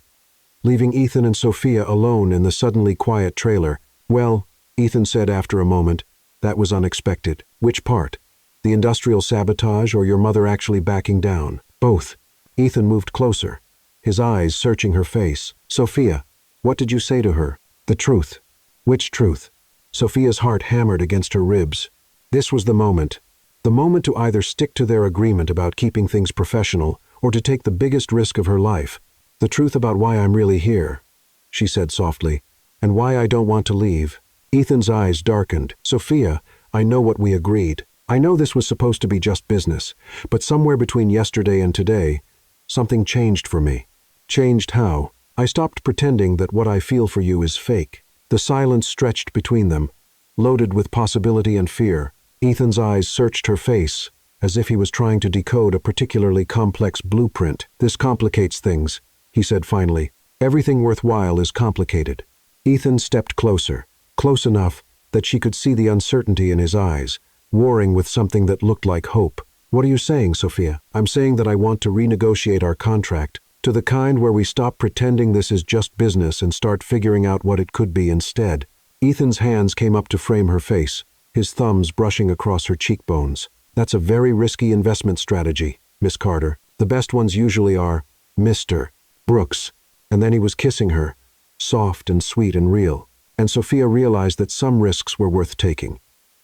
leaving Ethan and Sophia alone in the suddenly quiet trailer. Well, Ethan said after a moment, that was unexpected. Which part? The industrial sabotage or your mother actually backing down? Both. Ethan moved closer, his eyes searching her face. Sophia, what did you say to her? The truth. Which truth? Sophia's heart hammered against her ribs. This was the moment to either stick to their agreement about keeping things professional or to take the biggest risk of her life. The truth about why I'm really here, she said softly, and why I don't want to leave. Ethan's eyes darkened. Sophia, I know what we agreed. I know this was supposed to be just business, but somewhere between yesterday and today, something changed for me. Changed how? I stopped pretending that what I feel for you is fake. The silence stretched between them, loaded with possibility and fear. Ethan's eyes searched her face, as if he was trying to decode a particularly complex blueprint. This complicates things, he said finally. Everything worthwhile is complicated. Ethan stepped closer, close enough that she could see the uncertainty in his eyes, warring with something that looked like hope. "What are you saying, Sophia?" "I'm saying that I want to renegotiate our contract, to the kind where we stop pretending this is just business and start figuring out what it could be instead." Ethan's hands came up to frame her face, his thumbs brushing across her cheekbones. "That's a very risky investment strategy, Miss Carter. The best ones usually are, Mr. Brooks." And then he was kissing her, soft and sweet and real. And Sophia realized that some risks were worth taking,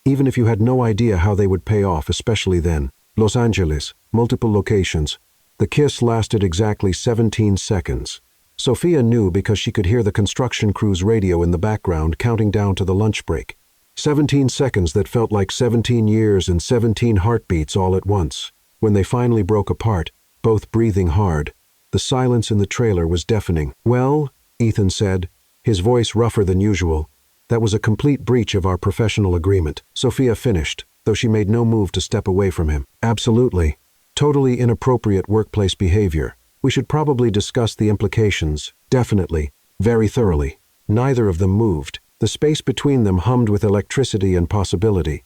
even if you had no idea how they would pay off, especially then. Los Angeles, multiple locations. The kiss lasted exactly 17 seconds. Sophia knew because she could hear the construction crew's radio in the background counting down to the lunch break. 17 seconds that felt like 17 years and 17 heartbeats all at once. When they finally broke apart, both breathing hard, the silence in the trailer was deafening. "Well," Ethan said, his voice rougher than usual, "that was a complete breach of our professional agreement." Sophia finished, though she made no move to step away from him. "Absolutely. Totally inappropriate workplace behavior. We should probably discuss the implications, definitely, very thoroughly." Neither of them moved. The space between them hummed with electricity and possibility,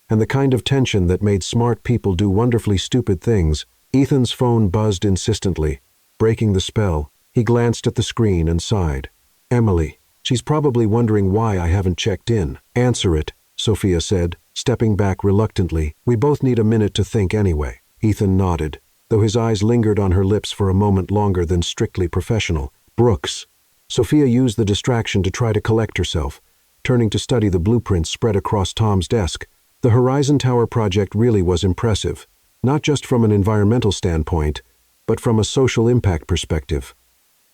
and the kind of tension that made smart people do wonderfully stupid things. Ethan's phone buzzed insistently, breaking the spell. He glanced at the screen and sighed. "Emily. She's probably wondering why I haven't checked in." "Answer it," Sophia said, stepping back reluctantly. "We both need a minute to think anyway." Ethan nodded, though his eyes lingered on her lips for a moment longer than strictly professional. "Brooks." Sophia used the distraction to try to collect herself, turning to study the blueprints spread across Tom's desk. The Horizon Tower project really was impressive, not just from an environmental standpoint, but from a social impact perspective.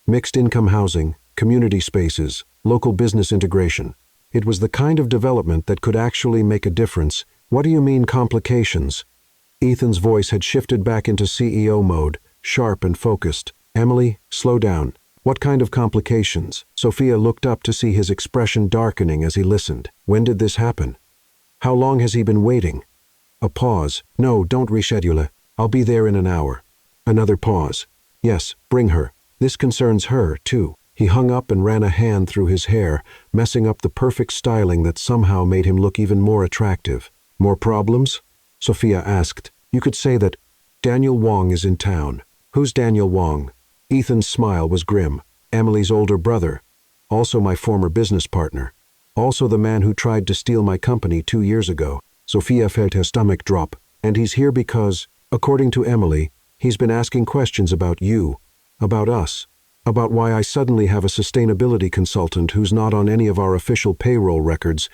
Mixed-income housing, community spaces, local business integration. It was the kind of development that could actually make a difference. "What do you mean, complications?" Ethan's voice had shifted back into CEO mode, sharp and focused. "Emily, slow down. What kind of complications?" Sophia looked up to see his expression darkening as he listened. "When did this happen? How long has he been waiting?" A pause. "No, don't reschedule. I'll be there in an hour." Another pause. "Yes, bring her. This concerns her, too." He hung up and ran a hand through his hair, messing up the perfect styling that somehow made him look even more attractive. "More problems?" Sophia asked. "You could say that Daniel Wong is in town." "Who's Daniel Wong?" Ethan's smile was grim. "Emily's older brother. Also my former business partner. Also the man who tried to steal my company 2 years ago." Sophia felt her stomach drop. "And he's here because, according to Emily, he's been asking questions about you, about us, about why I suddenly have a sustainability consultant who's not on any of our official payroll records."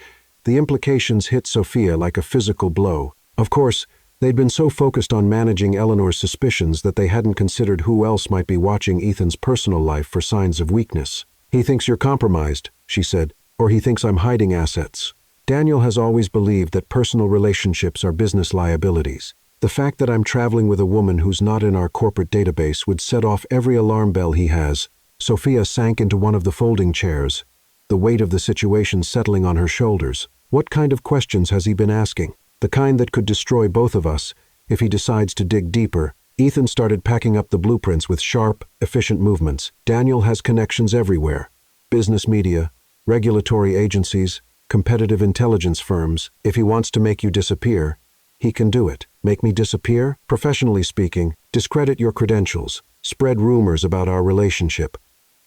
The implications hit Sophia like a physical blow. Of course, they'd been so focused on managing Eleanor's suspicions that they hadn't considered who else might be watching Ethan's personal life for signs of weakness. "He thinks you're compromised," she said, "or he thinks I'm hiding assets." Daniel has always believed that personal relationships are business liabilities. The fact that I'm traveling with a woman who's not in our corporate database would set off every alarm bell he has. Sophia sank into one of the folding chairs, the weight of the situation settling on her shoulders. What kind of questions has he been asking? The kind that could destroy both of us if he decides to dig deeper. Ethan started packing up the blueprints with sharp, efficient movements. Daniel has connections everywhere. Business media, regulatory agencies, competitive intelligence firms. If he wants to make you disappear, he can do it. Make me disappear? Professionally speaking, discredit your credentials, spread rumors about our relationship,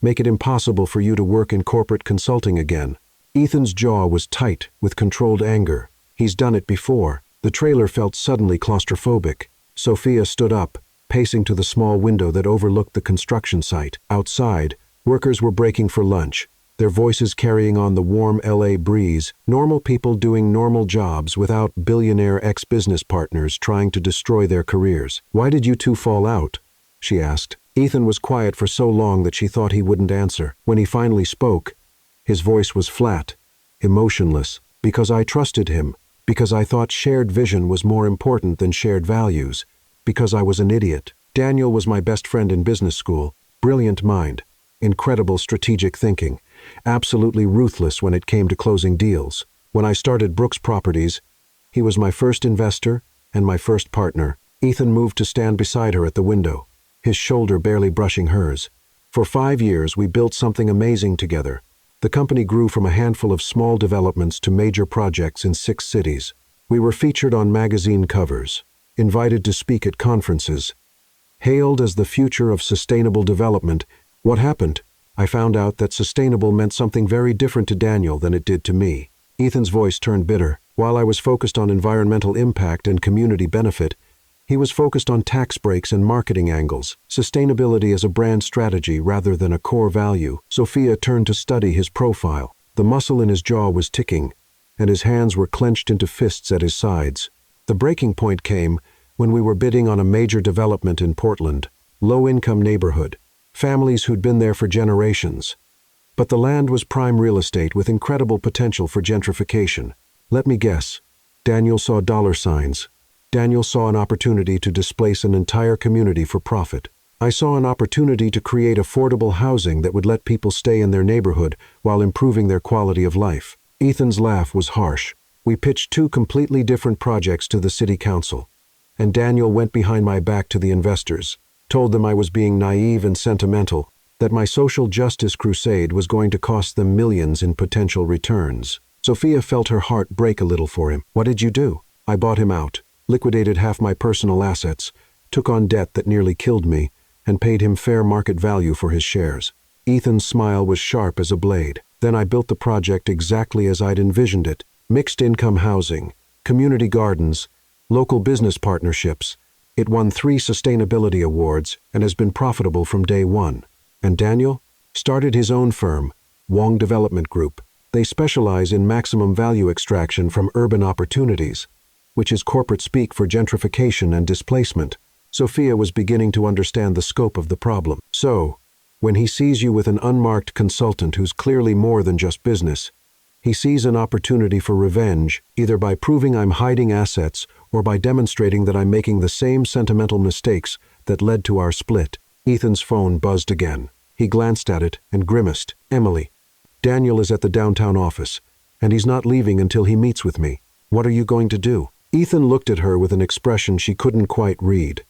make it impossible for you to work in corporate consulting again. Ethan's jaw was tight with controlled anger. He's done it before. The trailer felt suddenly claustrophobic. Sophia stood up, pacing to the small window that overlooked the construction site. Outside, workers were breaking for lunch, their voices carrying on the warm LA breeze, normal people doing normal jobs without billionaire ex-business partners trying to destroy their careers. "Why did you two fall out?" she asked. Ethan was quiet for so long that she thought he wouldn't answer. When he finally spoke, his voice was flat, emotionless. "Because I trusted him. Because I thought shared vision was more important than shared values. Because I was an idiot. Daniel was my best friend in business school. Brilliant mind. Incredible strategic thinking. Absolutely ruthless when it came to closing deals. When I started Brooks Properties, he was my first investor and my first partner." Ethan moved to stand beside her at the window, his shoulder barely brushing hers. "For 5 years, we built something amazing together. The company grew from a handful of small developments to major projects in 6 cities. We were featured on magazine covers, invited to speak at conferences, hailed as the future of sustainable development. What happened? I found out that sustainable meant something very different to Daniel than it did to me. Ethan's voice turned bitter. While I was focused on environmental impact and community benefit, he was focused on tax breaks and marketing angles, sustainability as a brand strategy rather than a core value. Sophia turned to study his profile. The muscle in his jaw was ticking, and his hands were clenched into fists at his sides. The breaking point came when we were bidding on a major development in Portland, low-income neighborhood, families who'd been there for generations. But the land was prime real estate with incredible potential for gentrification. Let me guess. Daniel saw dollar signs. Daniel saw an opportunity to displace an entire community for profit. I saw an opportunity to create affordable housing that would let people stay in their neighborhood while improving their quality of life. Ethan's laugh was harsh. We pitched 2 completely different projects to the city council, and Daniel went behind my back to the investors, told them I was being naive and sentimental, that my social justice crusade was going to cost them millions in potential returns. Sophia felt her heart break a little for him. What did you do? I bought him out, liquidated half my personal assets, took on debt that nearly killed me, and paid him fair market value for his shares. Ethan's smile was sharp as a blade. Then I built the project exactly as I'd envisioned it. Mixed-income housing, community gardens, local business partnerships. It won 3 sustainability awards and has been profitable from day one. And Daniel started his own firm, Wong Development Group. They specialize in maximum value extraction from urban opportunities, which is corporate speak for gentrification and displacement. Sophia was beginning to understand the scope of the problem. So, when he sees you with an unmarked consultant who's clearly more than just business, he sees an opportunity for revenge, either by proving I'm hiding assets or by demonstrating that I'm making the same sentimental mistakes that led to our split. Ethan's phone buzzed again. He glanced at it and grimaced. Emily, Daniel is at the downtown office, and he's not leaving until he meets with me. What are you going to do? Ethan looked at her with an expression she couldn't quite read.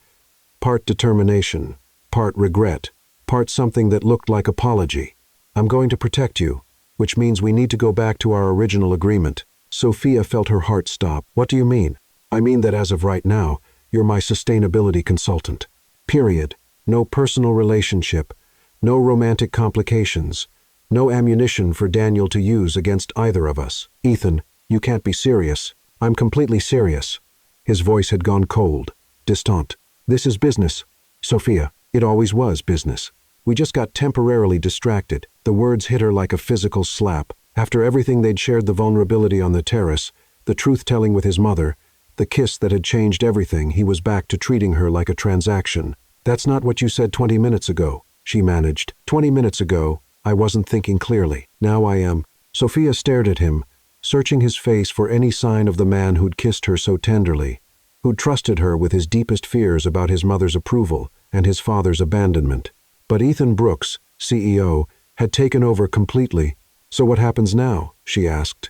Part determination, part regret, part something that looked like apology. I'm going to protect you, which means we need to go back to our original agreement. Sophia felt her heart stop. What do you mean? I mean that as of right now, you're my sustainability consultant. Period. No personal relationship, no romantic complications, no ammunition for Daniel to use against either of us. Ethan, you can't be serious. I'm completely serious. His voice had gone cold, distant. This is business. Sophia, it always was business. We just got temporarily distracted. The words hit her like a physical slap. After everything they'd shared, the vulnerability on the terrace, the truth-telling with his mother, the kiss that had changed everything, he was back to treating her like a transaction. That's not what you said 20 minutes ago, she managed. 20 minutes ago, I wasn't thinking clearly. Now I am. Sophia stared at him, searching his face for any sign of the man who'd kissed her so tenderly, who'd trusted her with his deepest fears about his mother's approval and his father's abandonment. But Ethan Brooks, CEO, had taken over completely. So what happens now? She asked.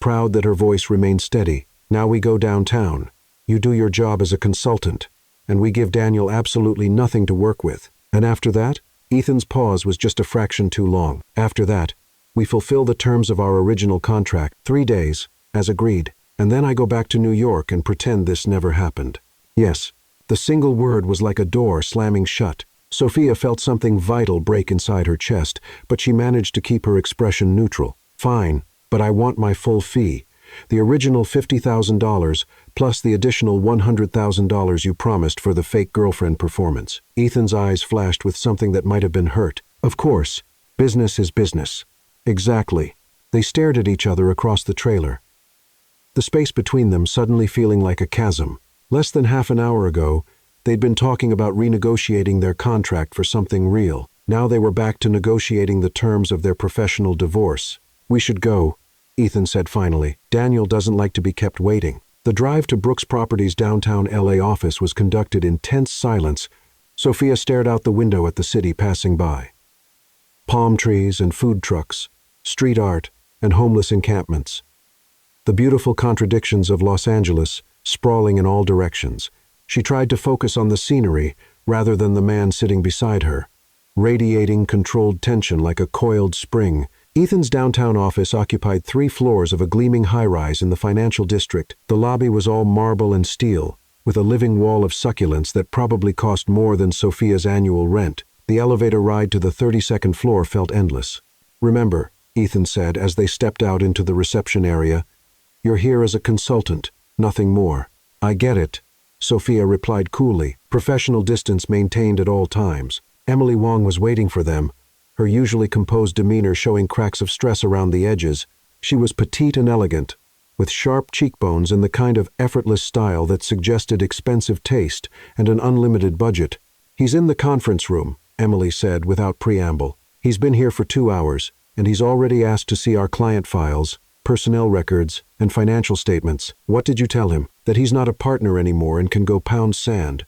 Proud that her voice remained steady. Now we go downtown. You do your job as a consultant, and we give Daniel absolutely nothing to work with. And after that? Ethan's pause was just a fraction too long. After that, we fulfill the terms of our original contract, 3 days, as agreed, and then I go back to New York and pretend this never happened. Yes, the single word was like a door slamming shut. Sophia felt something vital break inside her chest, but she managed to keep her expression neutral. Fine, but I want my full fee. The original $50,000 plus the additional $100,000 you promised for the fake girlfriend performance. Ethan's eyes flashed with something that might have been hurt. Of course, business is business. Exactly. They stared at each other across the trailer, the space between them suddenly feeling like a chasm. Less than half an hour ago, they'd been talking about renegotiating their contract for something real. Now they were back to negotiating the terms of their professional divorce. We should go, Ethan said finally. Daniel doesn't like to be kept waiting. The drive to Brooks Properties' downtown LA office was conducted in tense silence. Sophia stared out the window at the city passing by. Palm trees and food trucks, street art and homeless encampments. The beautiful contradictions of Los Angeles, sprawling in all directions. She tried to focus on the scenery rather than the man sitting beside her, radiating controlled tension like a coiled spring. Ethan's downtown office occupied 3 floors of a gleaming high-rise in the financial district. The lobby was all marble and steel, with a living wall of succulents that probably cost more than Sophia's annual rent. The elevator ride to the 32nd floor felt endless. "Remember," Ethan said as they stepped out into the reception area, "you're here as a consultant, nothing more." "I get it," Sophia replied coolly, professional distance maintained at all times. Emily Wong was waiting for them, her usually composed demeanor showing cracks of stress around the edges. She was petite and elegant, with sharp cheekbones and the kind of effortless style that suggested expensive taste and an unlimited budget. "He's in the conference room," Emily said without preamble. "He's been here for 2 hours, and he's already asked to see our client files, personnel records, and financial statements." "What did you tell him?" "That he's not a partner anymore and can go pound sand."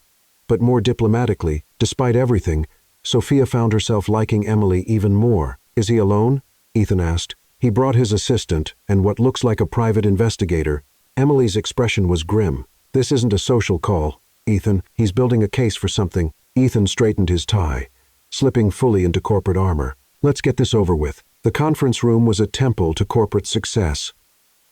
But more diplomatically, despite everything, Sophia found herself liking Emily even more. "Is he alone?" Ethan asked. "He brought his assistant and what looks like a private investigator." Emily's expression was grim. "This isn't a social call, Ethan. He's building a case for something." Ethan straightened his tie, slipping fully into corporate armor. "Let's get this over with." The conference room was a temple to corporate success.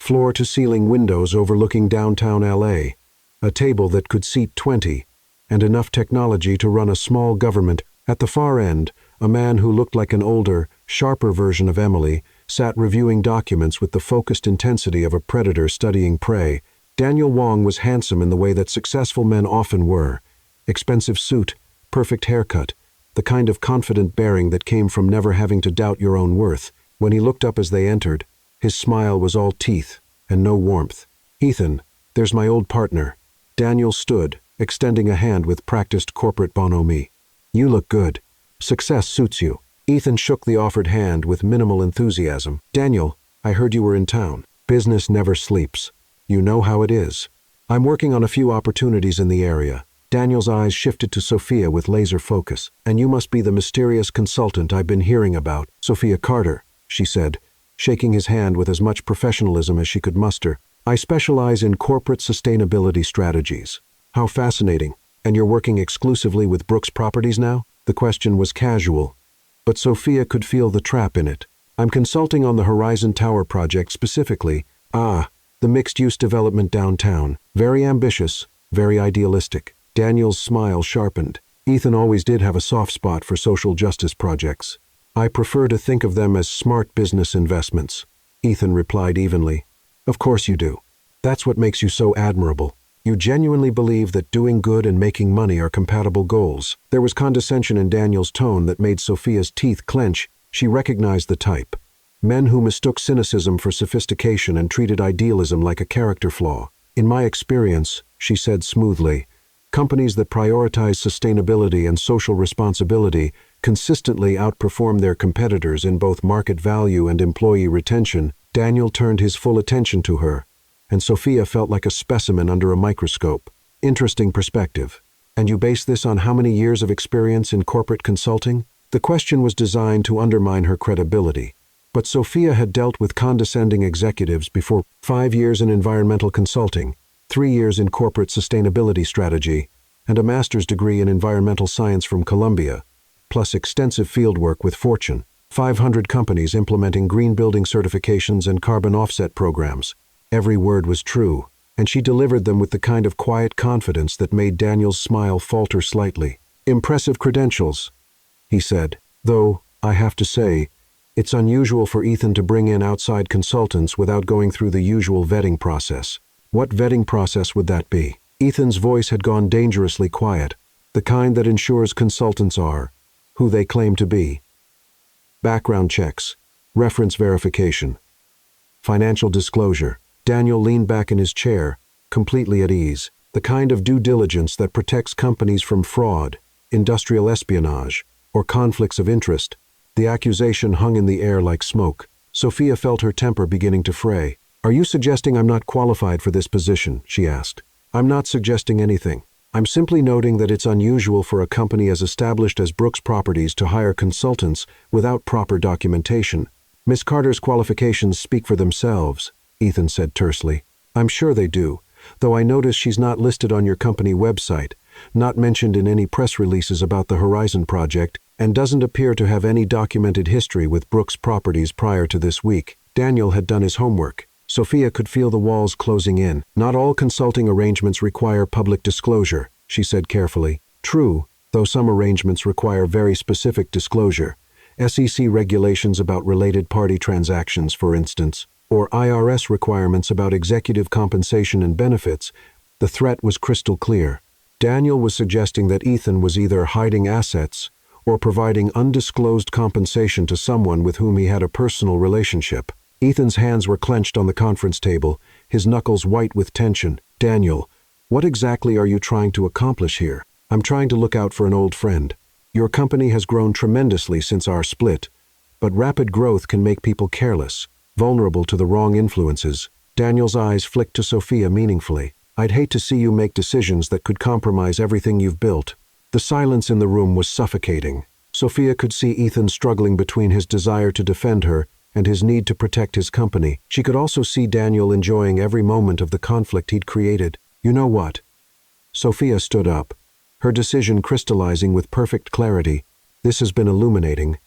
Floor-to-ceiling windows overlooking downtown LA, a table that could seat 20, and enough technology to run a small government. At the far end, a man who looked like an older, sharper version of Emily sat reviewing documents with the focused intensity of a predator studying prey. Daniel Wong was handsome in the way that successful men often were. Expensive suit, perfect haircut, the kind of confident bearing that came from never having to doubt your own worth. When he looked up as they entered, his smile was all teeth and no warmth. "Ethan, there's my old partner." Daniel stood, extending a hand with practiced corporate bonhomie. "You look good. Success suits you." Ethan shook the offered hand with minimal enthusiasm. "Daniel, I heard you were in town. Business never sleeps. You know how it is. I'm working on a few opportunities in the area." Daniel's eyes shifted to Sophia with laser focus. "And you must be the mysterious consultant I've been hearing about." "Sophia Carter," she said, shaking his hand with as much professionalism as she could muster. "I specialize in corporate sustainability strategies." "How fascinating. And you're working exclusively with Brooks Properties now?" The question was casual, but Sophia could feel the trap in it. "I'm consulting on the Horizon Tower project specifically." "Ah, the mixed-use development downtown. Very ambitious, very idealistic." Daniel's smile sharpened. Ethan always did have a soft spot for social justice projects. "I prefer to think of them as smart business investments," Ethan replied evenly. "Of course you do. That's what makes you so admirable. You genuinely believe that doing good and making money are compatible goals." There was condescension in Daniel's tone that made Sophia's teeth clench. She recognized the type. Men who mistook cynicism for sophistication and treated idealism like a character flaw. "In my experience," she said smoothly, "companies that prioritize sustainability and social responsibility consistently outperform their competitors in both market value and employee retention." Daniel turned his full attention to her, and Sophia felt like a specimen under a microscope. "Interesting perspective. And you base this on how many years of experience in corporate consulting?" The question was designed to undermine her credibility, but Sophia had dealt with condescending executives before. 5 years in environmental consulting, 3 years in corporate sustainability strategy, and a master's degree in environmental science from Columbia, plus extensive fieldwork with Fortune 500 companies implementing green building certifications and carbon offset programs. Every word was true, and she delivered them with the kind of quiet confidence that made Daniel's smile falter slightly. "Impressive credentials," he said, "though, I have to say, it's unusual for Ethan to bring in outside consultants without going through the usual vetting process." "What vetting process would that be?" Ethan's voice had gone dangerously quiet, the kind that ensures consultants are who they claim to be. Background checks, reference verification, financial disclosure. Daniel leaned back in his chair, completely at ease. The kind of due diligence that protects companies from fraud, industrial espionage, or conflicts of interest. The accusation hung in the air like smoke. Sophia felt her temper beginning to fray. "Are you suggesting I'm not qualified for this position?" she asked. "I'm not suggesting anything. I'm simply noting that it's unusual for a company as established as Brooks Properties to hire consultants without proper documentation." "Miss Carter's qualifications speak for themselves," Ethan said tersely. "I'm sure they do, though I notice she's not listed on your company website, not mentioned in any press releases about the Horizon project." and doesn't appear to have any documented history with Brooks Properties prior to this week. Daniel had done his homework. Sophia could feel the walls closing in. Not all consulting arrangements require public disclosure, she said carefully. True, though some arrangements require very specific disclosure. SEC regulations about related party transactions, for instance, or IRS requirements about executive compensation and benefits. The threat was crystal clear. Daniel was suggesting that Ethan was either hiding assets or providing undisclosed compensation to someone with whom he had a personal relationship. Ethan's hands were clenched on the conference table, his knuckles white with tension. Daniel, what exactly are you trying to accomplish here? I'm trying to look out for an old friend. Your company has grown tremendously since our split, but rapid growth can make people careless, vulnerable to the wrong influences. Daniel's eyes flicked to Sophia meaningfully. I'd hate to see you make decisions that could compromise everything you've built. The silence in the room was suffocating. Sophia could see Ethan struggling between his desire to defend her and his need to protect his company. She could also see Daniel enjoying every moment of the conflict he'd created. You know what? Sophia stood up, her decision crystallizing with perfect clarity. This has been illuminating.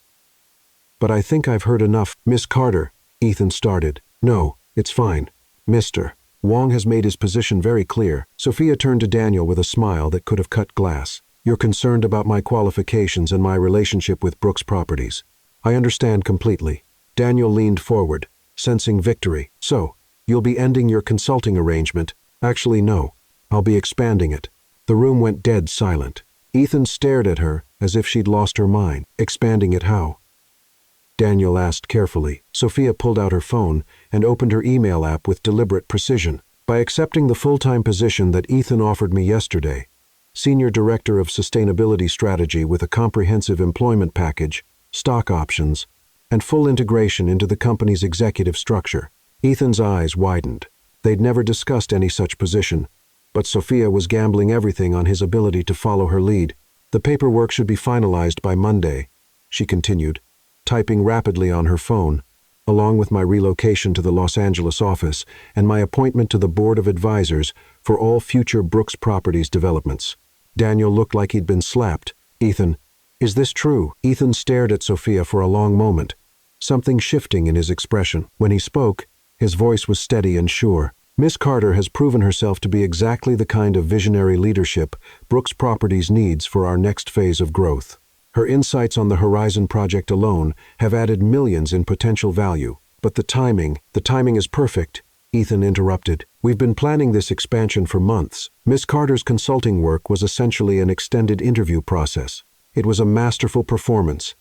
But I think I've heard enough. Miss Carter, Ethan started. No, it's fine. Mr. Wong has made his position very clear. Sophia turned to Daniel with a smile that could have cut glass. You're concerned about my qualifications and my relationship with Brooks Properties. I understand completely. Daniel leaned forward, sensing victory. So, you'll be ending your consulting arrangement. Actually, no. I'll be expanding it. The room went dead silent. Ethan stared at her as if she'd lost her mind. Expanding it how? Daniel asked carefully. Sophia pulled out her phone and opened her email app with deliberate precision. By accepting the full-time position that Ethan offered me yesterday, Senior Director of Sustainability Strategy with a comprehensive employment package, stock options, and full integration into the company's executive structure. Ethan's eyes widened. They'd never discussed any such position, but Sophia was gambling everything on his ability to follow her lead. The paperwork should be finalized by Monday, she continued, typing rapidly on her phone, along with my relocation to the Los Angeles office and my appointment to the Board of Advisors for all future Brooks Properties developments. Daniel looked like he'd been slapped. Ethan, is this true? Ethan stared at Sophia for a long moment, something shifting in his expression. When he spoke, his voice was steady and sure. Miss Carter has proven herself to be exactly the kind of visionary leadership Brooks Properties needs for our next phase of growth. Her insights on the Horizon project alone have added millions in potential value. But the timing is perfect, Ethan interrupted. We've been planning this expansion for months. Miss Carter's consulting work was essentially an extended interview process. It was a masterful performance,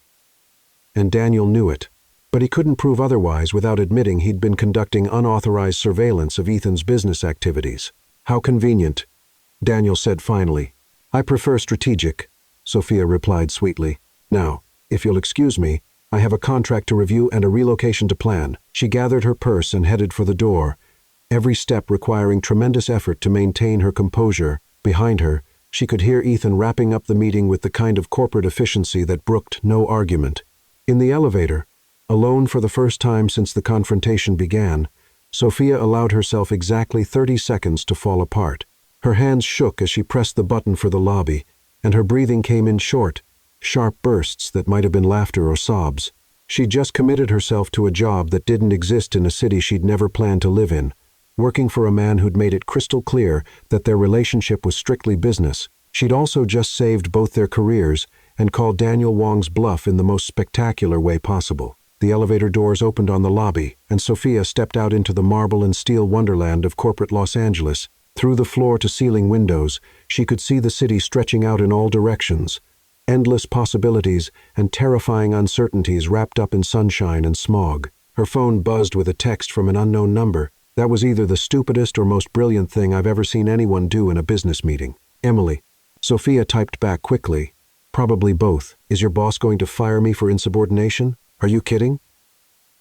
and Daniel knew it. But he couldn't prove otherwise without admitting he'd been conducting unauthorized surveillance of Ethan's business activities. How convenient, Daniel said finally. I prefer strategic, Sophia replied sweetly. Now, if you'll excuse me, I have a contract to review and a relocation to plan. She gathered her purse and headed for the door, every step requiring tremendous effort to maintain her composure. Behind her, she could hear Ethan wrapping up the meeting with the kind of corporate efficiency that brooked no argument. In the elevator, alone for the first time since the confrontation began, Sophia allowed herself exactly 30 seconds to fall apart. Her hands shook as she pressed the button for the lobby, and her breathing came in short, sharp bursts that might have been laughter or sobs. She'd just committed herself to a job that didn't exist in a city she'd never planned to live in, working for a man who'd made it crystal clear that their relationship was strictly business. She'd also just saved both their careers and called Daniel Wong's bluff in the most spectacular way possible. The elevator doors opened on the lobby, and Sophia stepped out into the marble and steel wonderland of corporate Los Angeles. Through the floor-to-ceiling windows, she could see the city stretching out in all directions, endless possibilities and terrifying uncertainties wrapped up in sunshine and smog. Her phone buzzed with a text from an unknown number. That was either the stupidest or most brilliant thing I've ever seen anyone do in a business meeting. Emily. Sophia typed back quickly. Probably both. Is your boss going to fire me for insubordination? Are you kidding?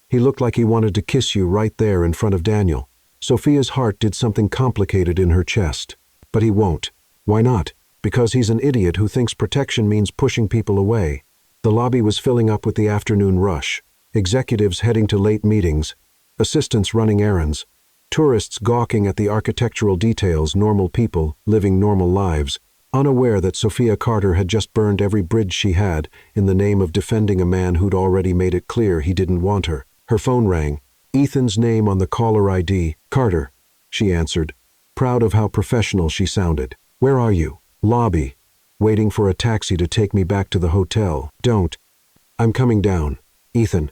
He looked like he wanted to kiss you right there in front of Daniel. Sophia's heart did something complicated in her chest. But he won't. Why not? Because he's an idiot who thinks protection means pushing people away. The lobby was filling up with the afternoon rush. Executives heading to late meetings, assistants running errands, tourists gawking at the architectural details, normal people living normal lives. unaware that Sophia Carter had just burned every bridge she had in the name of defending a man who'd already made it clear he didn't want her. Her phone rang. Ethan's name on the caller ID. "Carter," she answered, proud of how professional she sounded. "Where are you?" "Lobby. Waiting for a taxi to take me back to the hotel." "Don't. I'm coming down." "Ethan,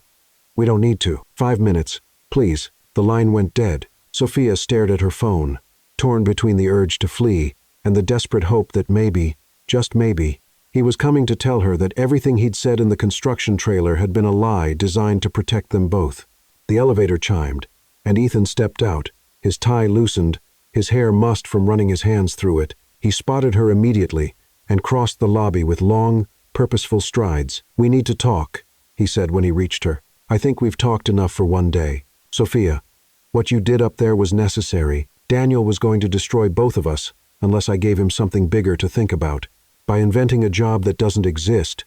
we don't need to." "5 minutes, please." The line went dead. Sophia stared at her phone, torn between the urge to flee and the desperate hope that maybe, just maybe, he was coming to tell her that everything he'd said in the construction trailer had been a lie designed to protect them both. The elevator chimed, and Ethan stepped out, his tie loosened, his hair mussed from running his hands through it. He spotted her immediately and crossed the lobby with long, purposeful strides. "We need to talk," he said when he reached her. "I think we've talked enough for one day. Sophia, what you did up there was necessary. Daniel was going to destroy both of us unless I gave him something bigger to think about. By inventing a job that doesn't exist.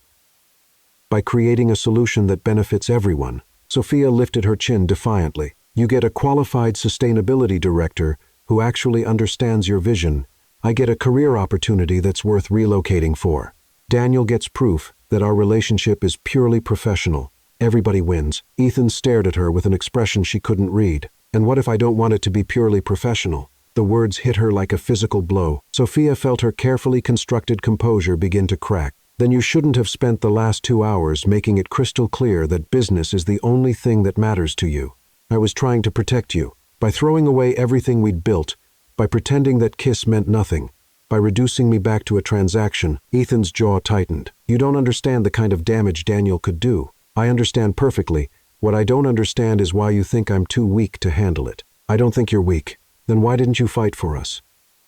By creating a solution that benefits everyone." Sophia lifted her chin defiantly. "You get a qualified sustainability director who actually understands your vision. I get a career opportunity that's worth relocating for. Daniel gets proof that our relationship is purely professional. Everybody wins." Ethan stared at her with an expression she couldn't read. "And what if I don't want it to be purely professional?" The words hit her like a physical blow. Sophia felt her carefully constructed composure begin to crack. "Then you shouldn't have spent the last 2 hours making it crystal clear that business is the only thing that matters to you. I was trying to protect you. By throwing away everything we'd built, by pretending that kiss meant nothing, by reducing me back to a transaction." Ethan's jaw tightened. "You don't understand the kind of damage Daniel could do." "I understand perfectly. What I don't understand is why you think I'm too weak to handle it." "I don't think you're weak. Then why didn't you fight for us?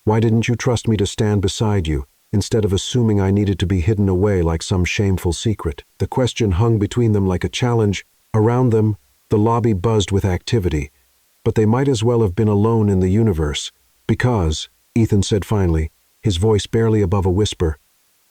Why didn't you trust me to stand beside you, instead of assuming I needed to be hidden away like some shameful secret?" The question hung between them like a challenge. Around them, the lobby buzzed with activity, but they might as well have been alone in the universe. "Because," Ethan said finally, his voice barely above a whisper,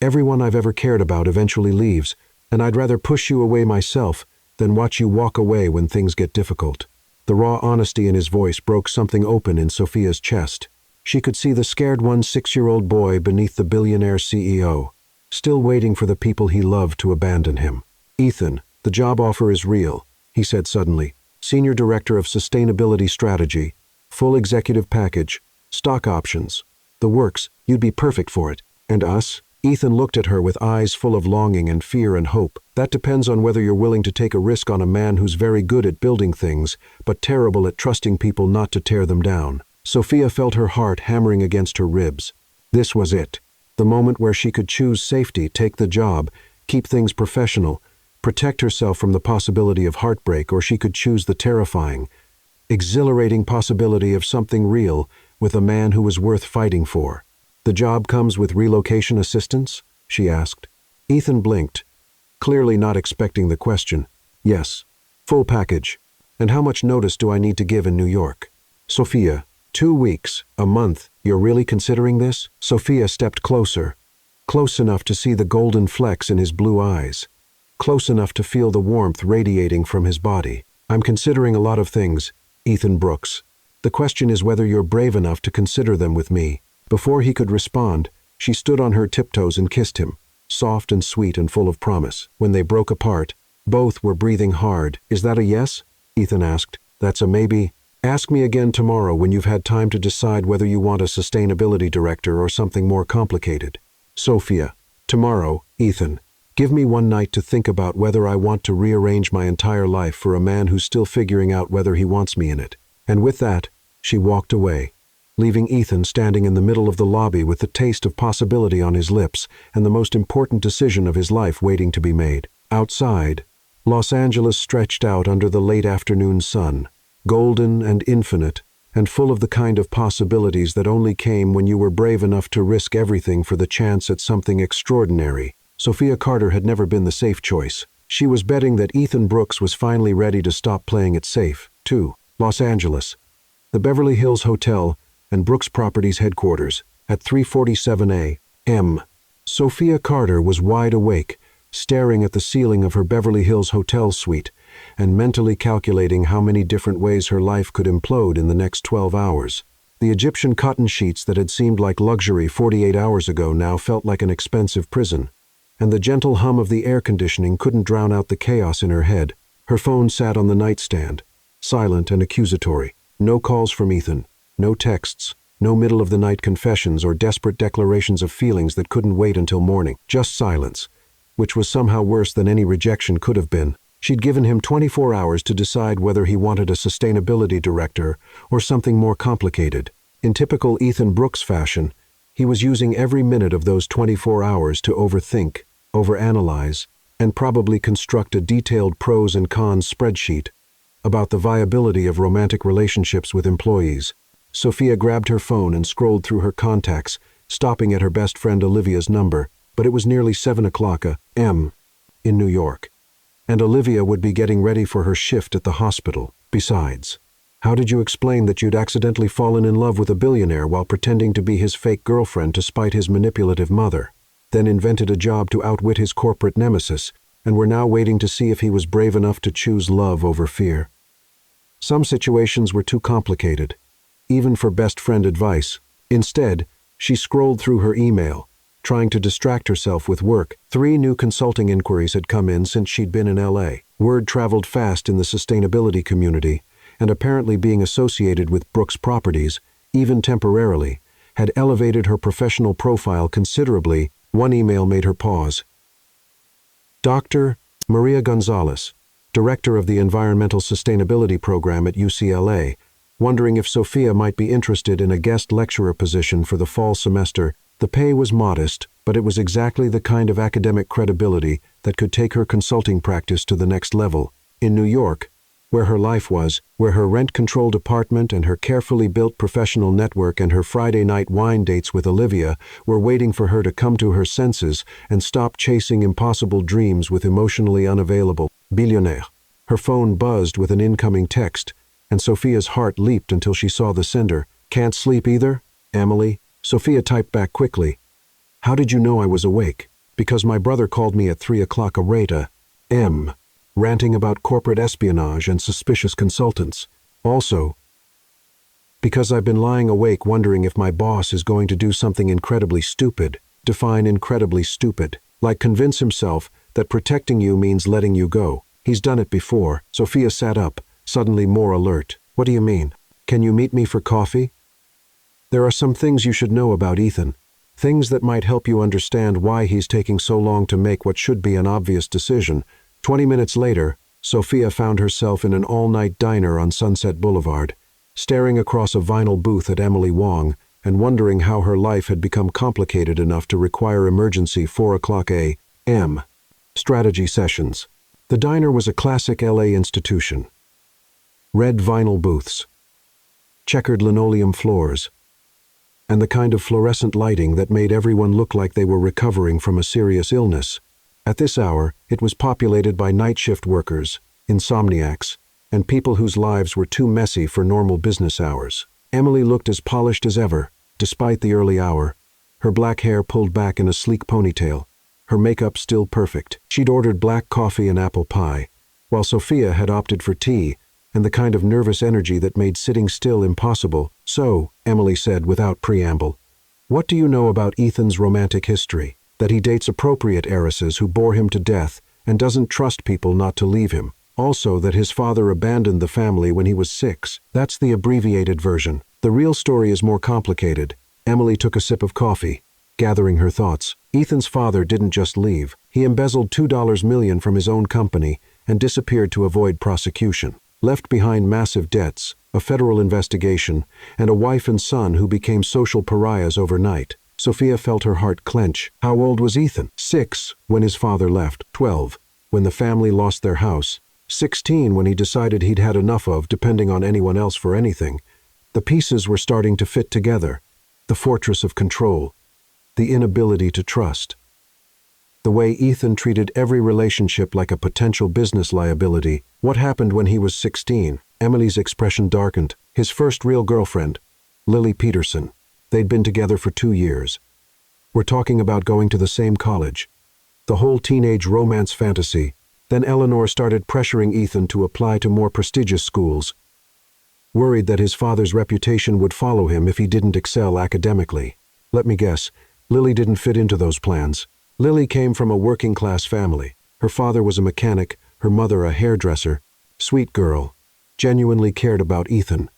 "everyone I've ever cared about eventually leaves, and I'd rather push you away myself than watch you walk away when things get difficult." The raw honesty in his voice broke something open in Sophia's chest. She could see the scared 6-year-old boy beneath the billionaire CEO, still waiting for the people he loved to abandon him. "Ethan, the job offer is real," he said suddenly. "Senior Director of Sustainability Strategy, full executive package, stock options. The works. You'd be perfect for it. And us?" Ethan looked at her with eyes full of longing and fear and hope. "That depends on whether you're willing to take a risk on a man who's very good at building things, but terrible at trusting people not to tear them down." Sophia felt her heart hammering against her ribs. This was it. The moment where she could choose safety, take the job, keep things professional, protect herself from the possibility of heartbreak, or she could choose the terrifying, exhilarating possibility of something real with a man who was worth fighting for. "The job comes with relocation assistance?" she asked. Ethan blinked, clearly not expecting the question. "Yes. Full package. And how much notice do I need to give in New York?" "Sophia, 2 weeks, a month. You're really considering this?" Sophia stepped closer, close enough to see the golden flecks in his blue eyes, close enough to feel the warmth radiating from his body. "I'm considering a lot of things, Ethan Brooks. The question is whether you're brave enough to consider them with me." Before he could respond, she stood on her tiptoes and kissed him, soft and sweet and full of promise. When they broke apart, both were breathing hard. "Is that a yes?" Ethan asked. "That's a maybe. Ask me again tomorrow when you've had time to decide whether you want a sustainability director or something more complicated." "Sophia, tomorrow, Ethan. Give me one night to think about whether I want to rearrange my entire life for a man who's still figuring out whether he wants me in it." And with that, she walked away, leaving Ethan standing in the middle of the lobby with the taste of possibility on his lips and the most important decision of his life waiting to be made. Outside, Los Angeles stretched out under the late afternoon sun, golden and infinite, and full of the kind of possibilities that only came when you were brave enough to risk everything for the chance at something extraordinary. Sophia Carter had never been the safe choice. She was betting that Ethan Brooks was finally ready to stop playing it safe, too. Los Angeles, the Beverly Hills Hotel, and Brooks Properties headquarters, at 3:47 a.m. Sophia Carter was wide awake, staring at the ceiling of her Beverly Hills hotel suite, and mentally calculating how many different ways her life could implode in the next 12 hours. The Egyptian cotton sheets that had seemed like luxury 48 hours ago now felt like an expensive prison, and the gentle hum of the air conditioning couldn't drown out the chaos in her head. Her phone sat on the nightstand, silent and accusatory. No calls from Ethan, no texts, no middle-of-the-night confessions or desperate declarations of feelings that couldn't wait until morning. Just silence, which was somehow worse than any rejection could have been. She'd given him 24 hours to decide whether he wanted a sustainability director or something more complicated. In typical Ethan Brooks fashion, he was using every minute of those 24 hours to overthink, overanalyze, and probably construct a detailed pros and cons spreadsheet about the viability of romantic relationships with employees. Sophia grabbed her phone and scrolled through her contacts, stopping at her best friend Olivia's number, but it was nearly 7 o'clock a.m. in New York, and Olivia would be getting ready for her shift at the hospital. Besides, how did you explain that you'd accidentally fallen in love with a billionaire while pretending to be his fake girlfriend to spite his manipulative mother, then invented a job to outwit his corporate nemesis, and were now waiting to see if he was brave enough to choose love over fear? Some situations were too complicated, even for best friend advice. Instead, she scrolled through her email, trying to distract herself with work. 3 new consulting inquiries had come in since she'd been in LA. Word traveled fast in the sustainability community, and apparently being associated with Brooks Properties, even temporarily, had elevated her professional profile considerably. One email made her pause. Dr. Maria Gonzalez, director of the Environmental Sustainability Program at UCLA, wondering if Sophia might be interested in a guest lecturer position for the fall semester. The pay was modest, but it was exactly the kind of academic credibility that could take her consulting practice to the next level. In New York, where her life was, where her rent-controlled apartment and her carefully built professional network and her Friday night wine dates with Olivia were waiting for her to come to her senses and stop chasing impossible dreams with emotionally unavailable Millionaire. Her phone buzzed with an incoming text, and Sophia's heart leaped until she saw the sender. Can't sleep either? Emily? Sophia typed back quickly. How did you know I was awake? Because my brother called me at 3 o'clock a.m. ranting about corporate espionage and suspicious consultants. Also, because I've been lying awake wondering if my boss is going to do something incredibly stupid. Define incredibly stupid. Like convince himself that protecting you means letting you go. He's done it before. Sophia sat up, suddenly more alert. What do you mean? Can you meet me for coffee? There are some things you should know about Ethan. Things that might help you understand why he's taking so long to make what should be an obvious decision. 20 minutes later, Sophia found herself in an all-night diner on Sunset Boulevard, staring across a vinyl booth at Emily Wong and wondering how her life had become complicated enough to require emergency 4 o'clock a.m. strategy sessions. The diner was a classic LA institution. Red vinyl booths, checkered linoleum floors, and the kind of fluorescent lighting that made everyone look like they were recovering from a serious illness. At this hour, it was populated by night shift workers, insomniacs, and people whose lives were too messy for normal business hours. Emily looked as polished as ever, despite the early hour, her black hair pulled back in a sleek ponytail, her makeup still perfect. She'd ordered black coffee and apple pie, while Sophia had opted for tea and the kind of nervous energy that made sitting still impossible. So, Emily said without preamble, what do you know about Ethan's romantic history? That he dates appropriate heiresses who bore him to death and doesn't trust people not to leave him. Also that his father abandoned the family when he was 6. That's the abbreviated version. The real story is more complicated. Emily took a sip of coffee, gathering her thoughts. Ethan's father didn't just leave. He embezzled $2 million from his own company and disappeared to avoid prosecution. Left behind massive debts, a federal investigation, and a wife and son who became social pariahs overnight. Sophia felt her heart clench. How old was Ethan? 6 when his father left, 12 when the family lost their house, 16 when he decided he'd had enough of depending on anyone else for anything. The pieces were starting to fit together. The fortress of control, the inability to trust. The way Ethan treated every relationship like a potential business liability. What happened when he was 16? Emily's expression darkened. His first real girlfriend, Lily Peterson. They'd been together for 2 years. We're talking about going to the same college. The whole teenage romance fantasy. Then Eleanor started pressuring Ethan to apply to more prestigious schools. worried that his father's reputation would follow him if he didn't excel academically. Let me guess, Lily didn't fit into those plans. Lily came from a working-class family. Her father was a mechanic, her mother a hairdresser. Sweet girl, genuinely cared about Ethan.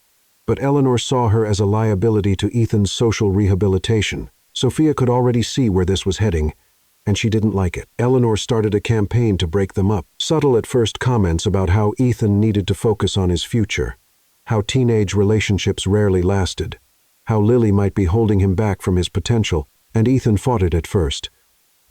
But Eleanor saw her as a liability to Ethan's social rehabilitation. Sophia could already see where this was heading, and she didn't like it. Eleanor started a campaign to break them up. Subtle at first comments about how Ethan needed to focus on his future, how teenage relationships rarely lasted, how Lily might be holding him back from his potential, and Ethan fought it at first.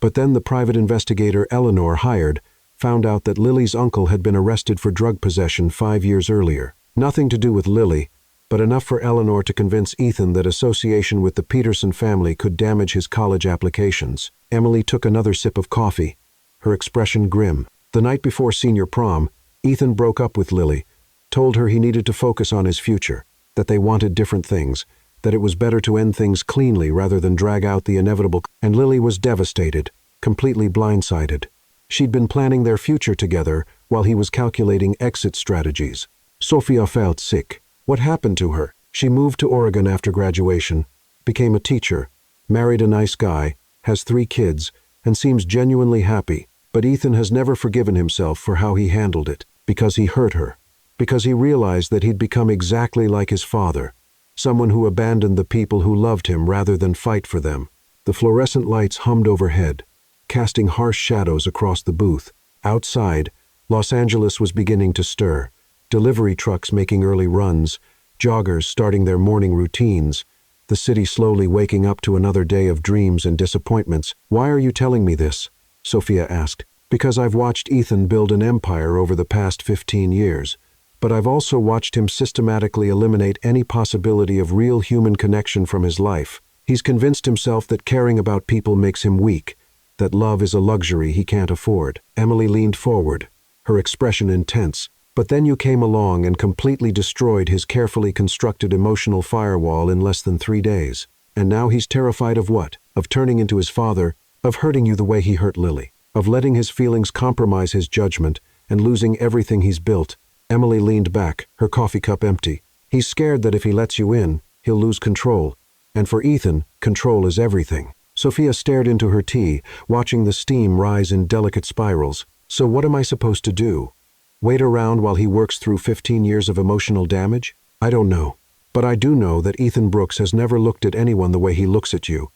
But then the private investigator Eleanor hired found out that Lily's uncle had been arrested for drug possession 5 years earlier. Nothing to do with Lily, but enough for Eleanor to convince Ethan that association with the Peterson family could damage his college applications. Emily took another sip of coffee, her expression grim. The night before senior prom, Ethan broke up with Lily, told her he needed to focus on his future, that they wanted different things, that it was better to end things cleanly rather than drag out the inevitable, and Lily was devastated, completely blindsided. She'd been planning their future together while he was calculating exit strategies. Sophia felt sick. What happened to her? She moved to Oregon after graduation, became a teacher, married a nice guy, has 3 kids, and seems genuinely happy. But Ethan has never forgiven himself for how he handled it, because he hurt her, because he realized that he'd become exactly like his father, someone who abandoned the people who loved him rather than fight for them. The fluorescent lights hummed overhead, casting harsh shadows across the booth. Outside, Los Angeles was beginning to stir. Delivery trucks making early runs, joggers starting their morning routines, the city slowly waking up to another day of dreams and disappointments. Why are you telling me this? Sophia asked. Because I've watched Ethan build an empire over the past 15 years, but I've also watched him systematically eliminate any possibility of real human connection from his life. He's convinced himself that caring about people makes him weak, that love is a luxury he can't afford. Emily leaned forward, her expression intense. But then you came along and completely destroyed his carefully constructed emotional firewall in less than 3 days. And now he's terrified of what? Of turning into his father, of hurting you the way he hurt Lily, of letting his feelings compromise his judgment and losing everything he's built. Emily leaned back, her coffee cup empty. He's scared that if he lets you in, he'll lose control. And for Ethan, control is everything. Sophia stared into her tea, watching the steam rise in delicate spirals. So what am I supposed to do? Wait around while he works through 15 years of emotional damage? I don't know. But I do know that Ethan Brooks has never looked at anyone the way he looks at you.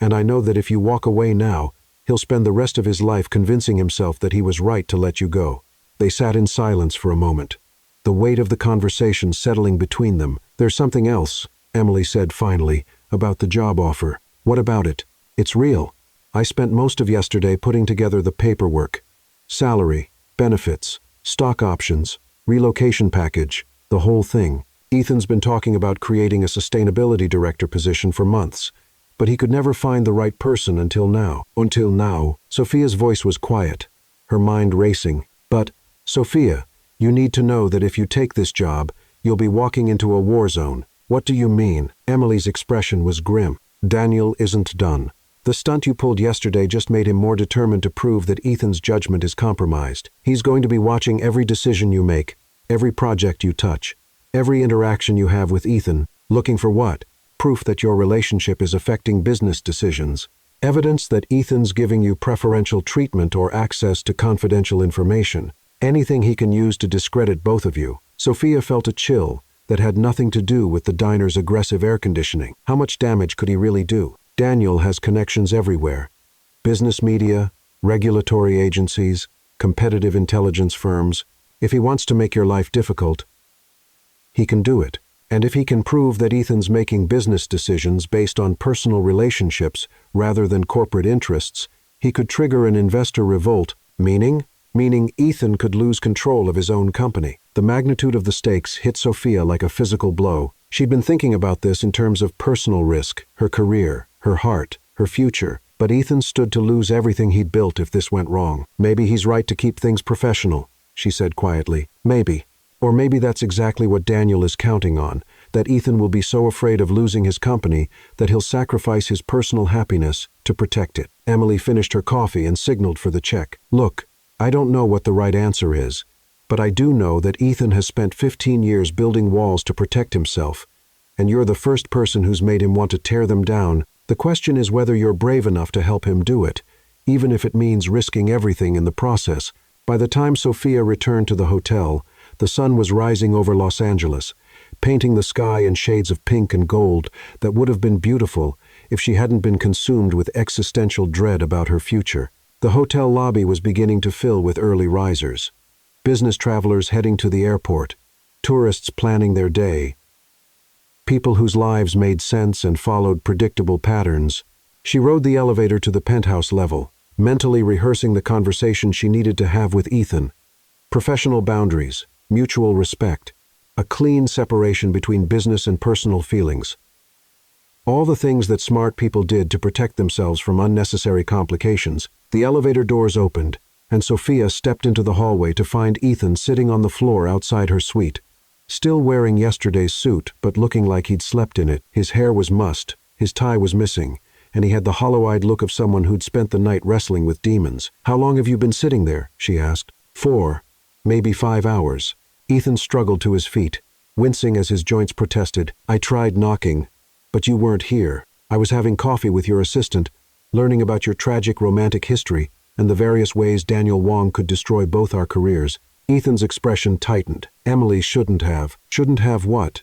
And I know that if you walk away now, he'll spend the rest of his life convincing himself that he was right to let you go. They sat in silence for a moment, the weight of the conversation settling between them. There's something else, Emily said finally, about the job offer. What about it? It's real. I spent most of yesterday putting together the paperwork. Salary, benefits, stock options, relocation package, the whole thing. Ethan's been talking about creating a sustainability director position for months, but he could never find the right person until now. Until now, Sophia's voice was quiet, her mind racing. But, Sophia, you need to know that if you take this job, you'll be walking into a war zone. What do you mean? Emily's expression was grim. Daniel isn't done. The stunt you pulled yesterday just made him more determined to prove that Ethan's judgment is compromised. He's going to be watching every decision you make, every project you touch, every interaction you have with Ethan, looking for what? Proof that your relationship is affecting business decisions. Evidence that Ethan's giving you preferential treatment or access to confidential information. Anything he can use to discredit both of you. Sophia felt a chill that had nothing to do with the diner's aggressive air conditioning. How much damage could he really do? Daniel has connections everywhere. Business media, regulatory agencies, competitive intelligence firms. If he wants to make your life difficult, he can do it. And if he can prove that Ethan's making business decisions based on personal relationships rather than corporate interests, he could trigger an investor revolt, meaning Ethan could lose control of his own company. The magnitude of the stakes hit Sophia like a physical blow. She'd been thinking about this in terms of personal risk, her career, her heart, her future, but Ethan stood to lose everything he'd built if this went wrong. Maybe he's right to keep things professional, she said quietly. Maybe. Or maybe that's exactly what Daniel is counting on, that Ethan will be so afraid of losing his company that he'll sacrifice his personal happiness to protect it. Emily finished her coffee and signaled for the check. Look, I don't know what the right answer is, But I do know that Ethan has spent 15 years building walls to protect himself, and you're the first person who's made him want to tear them down. The question is whether you're brave enough to help him do it, even if it means risking everything in the process. By the time Sophia returned to the hotel, the sun was rising over Los Angeles, painting the sky in shades of pink and gold that would have been beautiful if she hadn't been consumed with existential dread about her future. The hotel lobby was beginning to fill with early risers. Business travelers heading to the airport, tourists planning their day, people whose lives made sense and followed predictable patterns. She rode the elevator to the penthouse level, mentally rehearsing the conversation she needed to have with Ethan. Professional boundaries, mutual respect, a clean separation between business and personal feelings. All the things that smart people did to protect themselves from unnecessary complications. The elevator doors opened, and Sophia stepped into the hallway to find Ethan sitting on the floor outside her suite, still wearing yesterday's suit but looking like he'd slept in it. His hair was mussed, his tie was missing, and he had the hollow-eyed look of someone who'd spent the night wrestling with demons. "How long have you been sitting there?" she asked. 4, maybe 5 hours. Ethan struggled to his feet, wincing as his joints protested. "I tried knocking, but you weren't here. I was having coffee with your assistant, learning about your tragic romantic history and the various ways Daniel Wong could destroy both our careers." Ethan's expression tightened. "Emily shouldn't have." "Shouldn't have what?"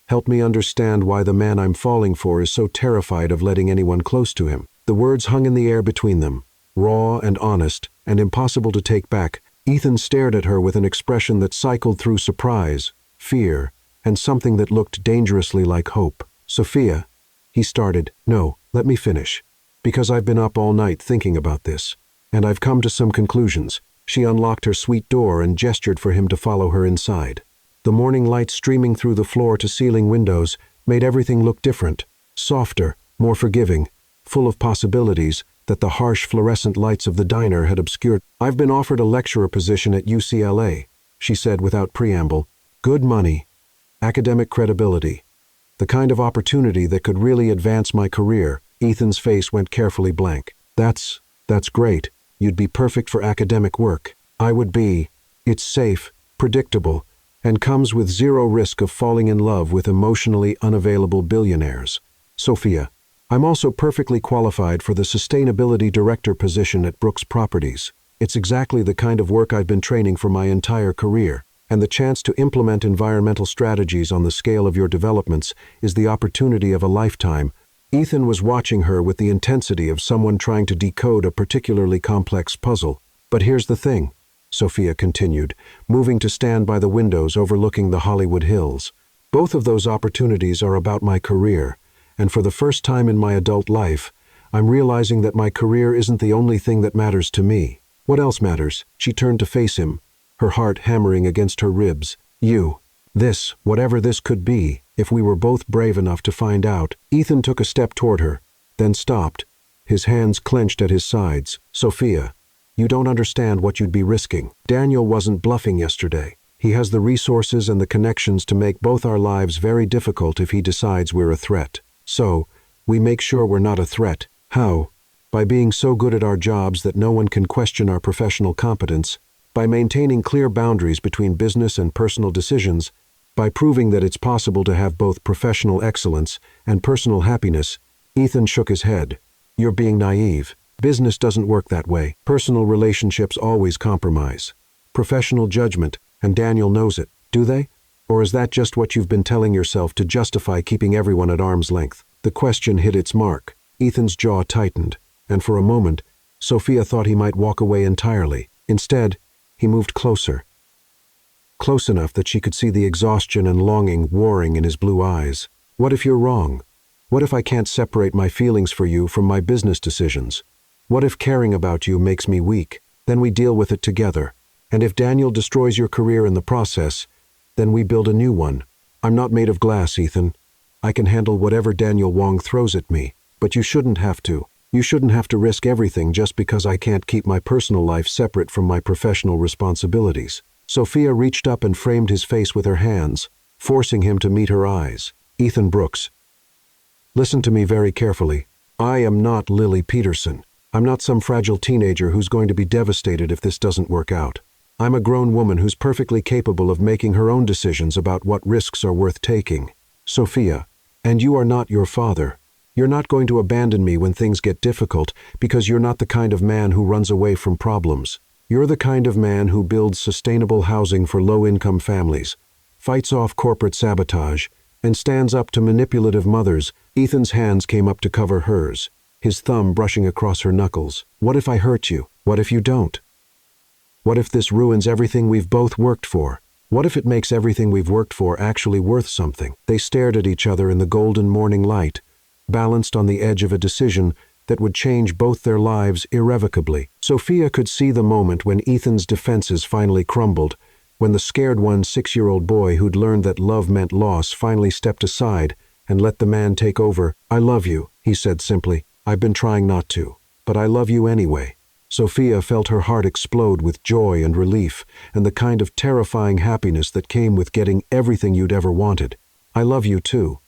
"Help me understand why the man I'm falling for is so terrified of letting anyone close to him." The words hung in the air between them, raw and honest, and impossible to take back. Ethan stared at her with an expression that cycled through surprise, fear, and something that looked dangerously like hope. "Sophia," he started. "No, let me finish. Because I've been up all night thinking about this, and I've come to some conclusions." She unlocked her suite door and gestured for him to follow her inside. The morning light streaming through the floor-to-ceiling windows made everything look different, softer, more forgiving, full of possibilities that the harsh fluorescent lights of the diner had obscured. "I've been offered a lecturer position at UCLA," she said without preamble. "Good money, academic credibility, the kind of opportunity that could really advance my career." Ethan's face went carefully blank. That's great. You'd be perfect for academic work." "I would be. It's safe, predictable, and comes with zero risk of falling in love with emotionally unavailable billionaires." "Sophia, I'm also perfectly qualified for the sustainability director position at Brooks Properties. It's exactly the kind of work I've been training for my entire career, and the chance to implement environmental strategies on the scale of your developments is the opportunity of a lifetime." Ethan was watching her with the intensity of someone trying to decode a particularly complex puzzle. "But here's the thing," Sophia continued, moving to stand by the windows overlooking the Hollywood Hills. "Both of those opportunities are about my career, and for the first time in my adult life, I'm realizing that my career isn't the only thing that matters to me." "What else matters?" She turned to face him, her heart hammering against her ribs. "You. This, whatever this could be, if we were both brave enough to find out." Ethan took a step toward her, then stopped, his hands clenched at his sides. "Sophia, you don't understand what you'd be risking. Daniel wasn't bluffing yesterday. He has the resources and the connections to make both our lives very difficult if he decides we're a threat. So, we make sure we're not a threat." "How?" "By being so good at our jobs that no one can question our professional competence, by maintaining clear boundaries between business and personal decisions, by proving that it's possible to have both professional excellence and personal happiness." Ethan shook his head. "You're being naive. Business doesn't work that way. Personal relationships always compromise. Professional judgment, and Daniel knows it. Do they? Or is that just what you've been telling yourself to justify keeping everyone at arm's length?" The question hit its mark. Ethan's jaw tightened, and for a moment, Sophia thought he might walk away entirely. Instead, he moved closer. Close enough that she could see the exhaustion and longing warring in his blue eyes. "What if you're wrong? What if I can't separate my feelings for you from my business decisions? What if caring about you makes me weak? Then we deal with it together. And if Daniel destroys your career in the process, then we build a new one. I'm not made of glass, Ethan. I can handle whatever Daniel Wong throws at me, but you shouldn't have to. You shouldn't have to risk everything just because I can't keep my personal life separate from my professional responsibilities." Sophia reached up and framed his face with her hands, forcing him to meet her eyes. "Ethan Brooks, listen to me very carefully. I am not Lily Peterson. I'm not some fragile teenager who's going to be devastated if this doesn't work out. I'm a grown woman who's perfectly capable of making her own decisions about what risks are worth taking. Sophia, and you are not your father. You're not going to abandon me when things get difficult because you're not the kind of man who runs away from problems. You're the kind of man who builds sustainable housing for low-income families, fights off corporate sabotage, and stands up to manipulative mothers. Ethan's hands came up to cover hers, his thumb brushing across her knuckles. What if I hurt you? What if you don't? What if this ruins everything we've both worked for? What if it makes everything we've worked for actually worth something? They stared at each other in the golden morning light, balanced on the edge of a decision that would change both their lives irrevocably. Sophia could see the moment when Ethan's defenses finally crumbled, when the scared 6-year-old boy who'd learned that love meant loss finally stepped aside and let the man take over. I love you, he said simply. I've been trying not to, but I love you anyway. Sophia felt her heart explode with joy and relief, and the kind of terrifying happiness that came with getting everything you'd ever wanted. I love you too.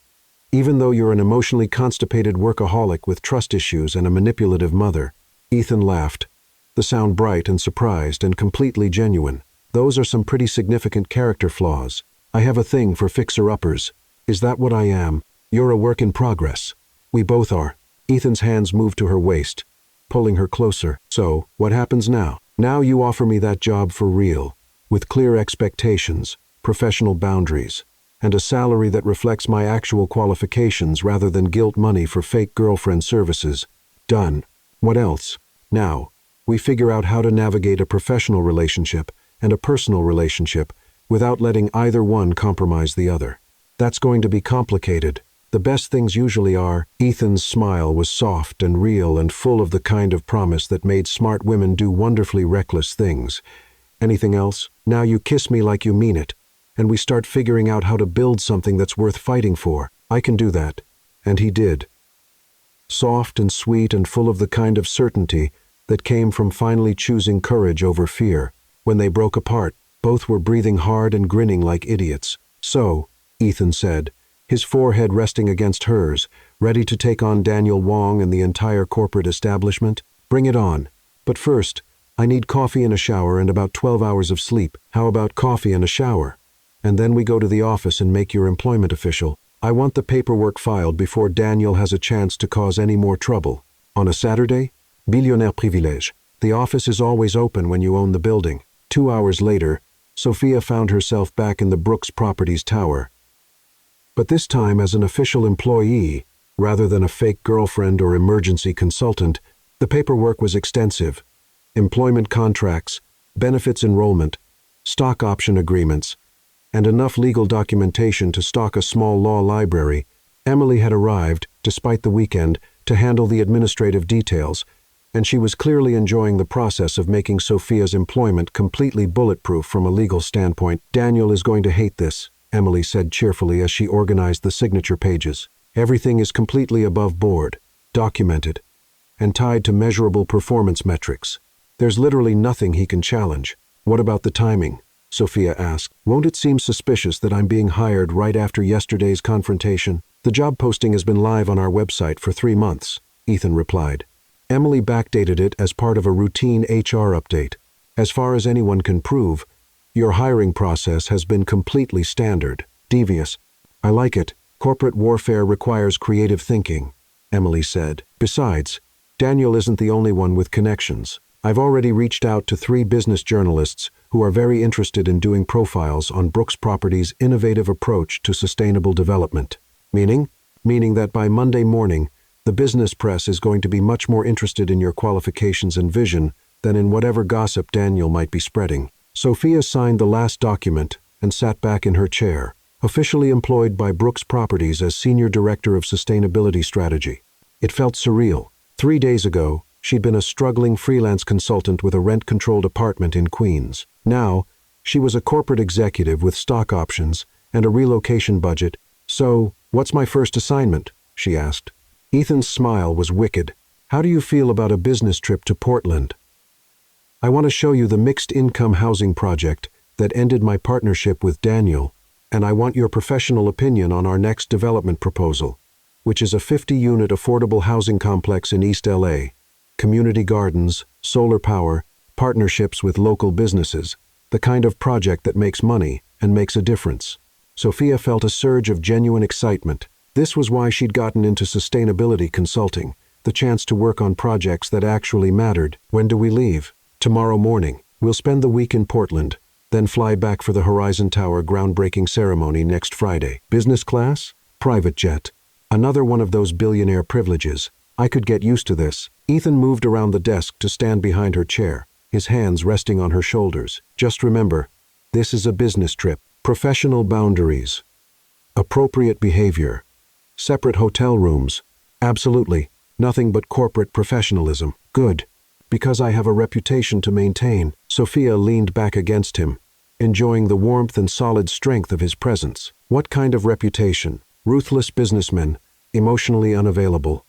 Even though you're an emotionally constipated workaholic with trust issues and a manipulative mother. Ethan laughed, the sound bright and surprised and completely genuine. Those are some pretty significant character flaws. I have a thing for fixer-uppers. Is that what I am? You're a work in progress. We both are. Ethan's hands moved to her waist, pulling her closer. So, what happens now? Now you offer me that job for real, with clear expectations, professional boundaries, and a salary that reflects my actual qualifications rather than guilt money for fake girlfriend services. Done. What else? Now, we figure out how to navigate a professional relationship and a personal relationship without letting either one compromise the other. That's going to be complicated. The best things usually are. Ethan's smile was soft and real and full of the kind of promise that made smart women do wonderfully reckless things. Anything else? Now you kiss me like you mean it, and we start figuring out how to build something that's worth fighting for. I can do that. And he did. Soft and sweet and full of the kind of certainty that came from finally choosing courage over fear. When they broke apart, both were breathing hard and grinning like idiots. So, Ethan said, his forehead resting against hers, ready to take on Daniel Wong and the entire corporate establishment. Bring it on. But first, I need coffee and a shower and about 12 hours of sleep. How about coffee and a shower? And then we go to the office and make your employment official. I want the paperwork filed before Daniel has a chance to cause any more trouble. On a Saturday? Millionaire privilège. The office is always open when you own the building. 2 hours later, Sophia found herself back in the Brooks Properties Tower. But this time as an official employee, rather than a fake girlfriend or emergency consultant. The paperwork was extensive. Employment contracts, benefits enrollment, stock option agreements, and enough legal documentation to stock a small law library. Emily had arrived, despite the weekend, to handle the administrative details, and she was clearly enjoying the process of making Sophia's employment completely bulletproof from a legal standpoint. Daniel is going to hate this, Emily said cheerfully as she organized the signature pages. Everything is completely above board, documented, and tied to measurable performance metrics. There's literally nothing he can challenge. What about the timing? Sophia asked. Won't it seem suspicious that I'm being hired right after yesterday's confrontation? The job posting has been live on our website for 3 months, Ethan replied. Emily backdated it as part of a routine HR update. As far as anyone can prove, your hiring process has been completely standard, devious. I like it. Corporate warfare requires creative thinking, Emily said. Besides, Daniel isn't the only one with connections. I've already reached out to 3 business journalists who are very interested in doing profiles on Brooks Properties' innovative approach to sustainable development. Meaning? Meaning that by Monday morning, the business press is going to be much more interested in your qualifications and vision than in whatever gossip Daniel might be spreading. Sophia signed the last document and sat back in her chair, officially employed by Brooks Properties as Senior Director of Sustainability Strategy. It felt surreal. 3 days ago, she'd been a struggling freelance consultant with a rent-controlled apartment in Queens. Now, she was a corporate executive with stock options and a relocation budget. So, what's my first assignment? She asked. Ethan's smile was wicked. How do you feel about a business trip to Portland? I want to show you the mixed-income housing project that ended my partnership with Daniel, and I want your professional opinion on our next development proposal, which is a 50-unit affordable housing complex in East LA. Community gardens, solar power, partnerships with local businesses. The kind of project that makes money and makes a difference. Sophia felt a surge of genuine excitement. This was why she'd gotten into sustainability consulting, the chance to work on projects that actually mattered. When do we leave? Tomorrow morning. We'll spend the week in Portland, then fly back for the Horizon Tower groundbreaking ceremony next Friday. Business class? Private jet. Another one of those billionaire privileges. I could get used to this. Ethan moved around the desk to stand behind her chair, his hands resting on her shoulders. Just remember, this is a business trip. Professional boundaries. Appropriate behavior. Separate hotel rooms. Absolutely. Nothing but corporate professionalism. Good. Because I have a reputation to maintain. Sophia leaned back against him, enjoying the warmth and solid strength of his presence. What kind of reputation? Ruthless businessman, emotionally unavailable,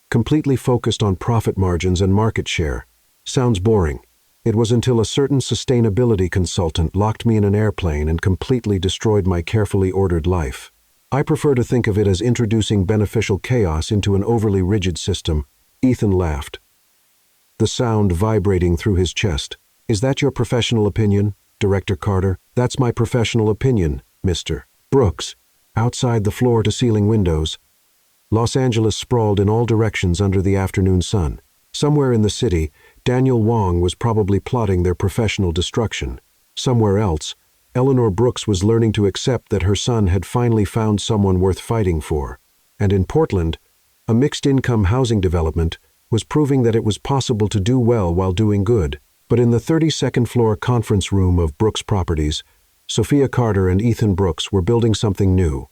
completely focused on profit margins and market share. Sounds boring. It was until a certain sustainability consultant locked me in an airplane and completely destroyed my carefully ordered life. I prefer to think of it as introducing beneficial chaos into an overly rigid system. Ethan laughed, the sound vibrating through his chest. Is that your professional opinion, Director Carter? That's my professional opinion, Mr. Brooks. Outside the floor-to-ceiling windows, Los Angeles sprawled in all directions under the afternoon sun. Somewhere in the city, Daniel Wong was probably plotting their professional destruction. Somewhere else, Eleanor Brooks was learning to accept that her son had finally found someone worth fighting for. And in Portland, a mixed-income housing development was proving that it was possible to do well while doing good. But in the 32nd floor conference room of Brooks Properties, Sophia Carter and Ethan Brooks were building something new.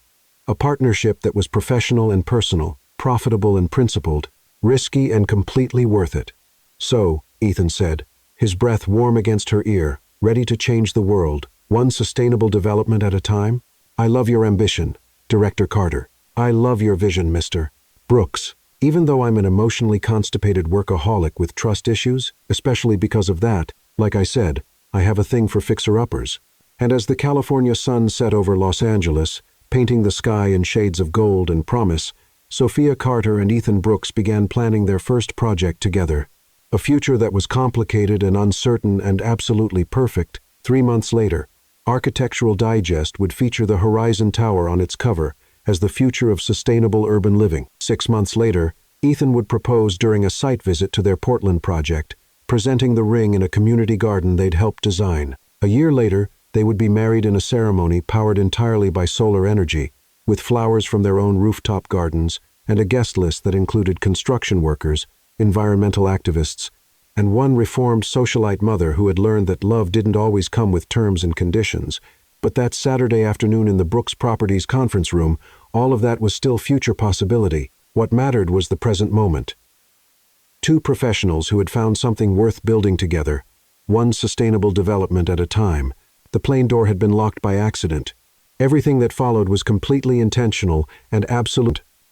A partnership that was professional and personal, profitable and principled, risky and completely worth it. So, Ethan said, his breath warm against her ear, ready to change the world, one sustainable development at a time. I love your ambition, Director Carter. I love your vision, Mr. Brooks. Even though I'm an emotionally constipated workaholic with trust issues, especially because of that, like I said, I have a thing for fixer-uppers. And as the California sun set over Los Angeles, painting the sky in shades of gold and promise, Sophia Carter and Ethan Brooks began planning their first project together. A future that was complicated and uncertain and absolutely perfect. 3 months later, Architectural Digest would feature the Horizon Tower on its cover as the future of sustainable urban living. 6 months later, Ethan would propose during a site visit to their Portland project, presenting the ring in a community garden they'd helped design. A year later, they would be married in a ceremony powered entirely by solar energy, with flowers from their own rooftop gardens and a guest list that included construction workers, environmental activists, and one reformed socialite mother who had learned that love didn't always come with terms and conditions. But that Saturday afternoon in the Brooks Properties conference room, all of that was still future possibility. What mattered was the present moment. Two professionals who had found something worth building together, one sustainable development at a time. The plane door had been locked by accident. Everything that followed was completely intentional and absolute.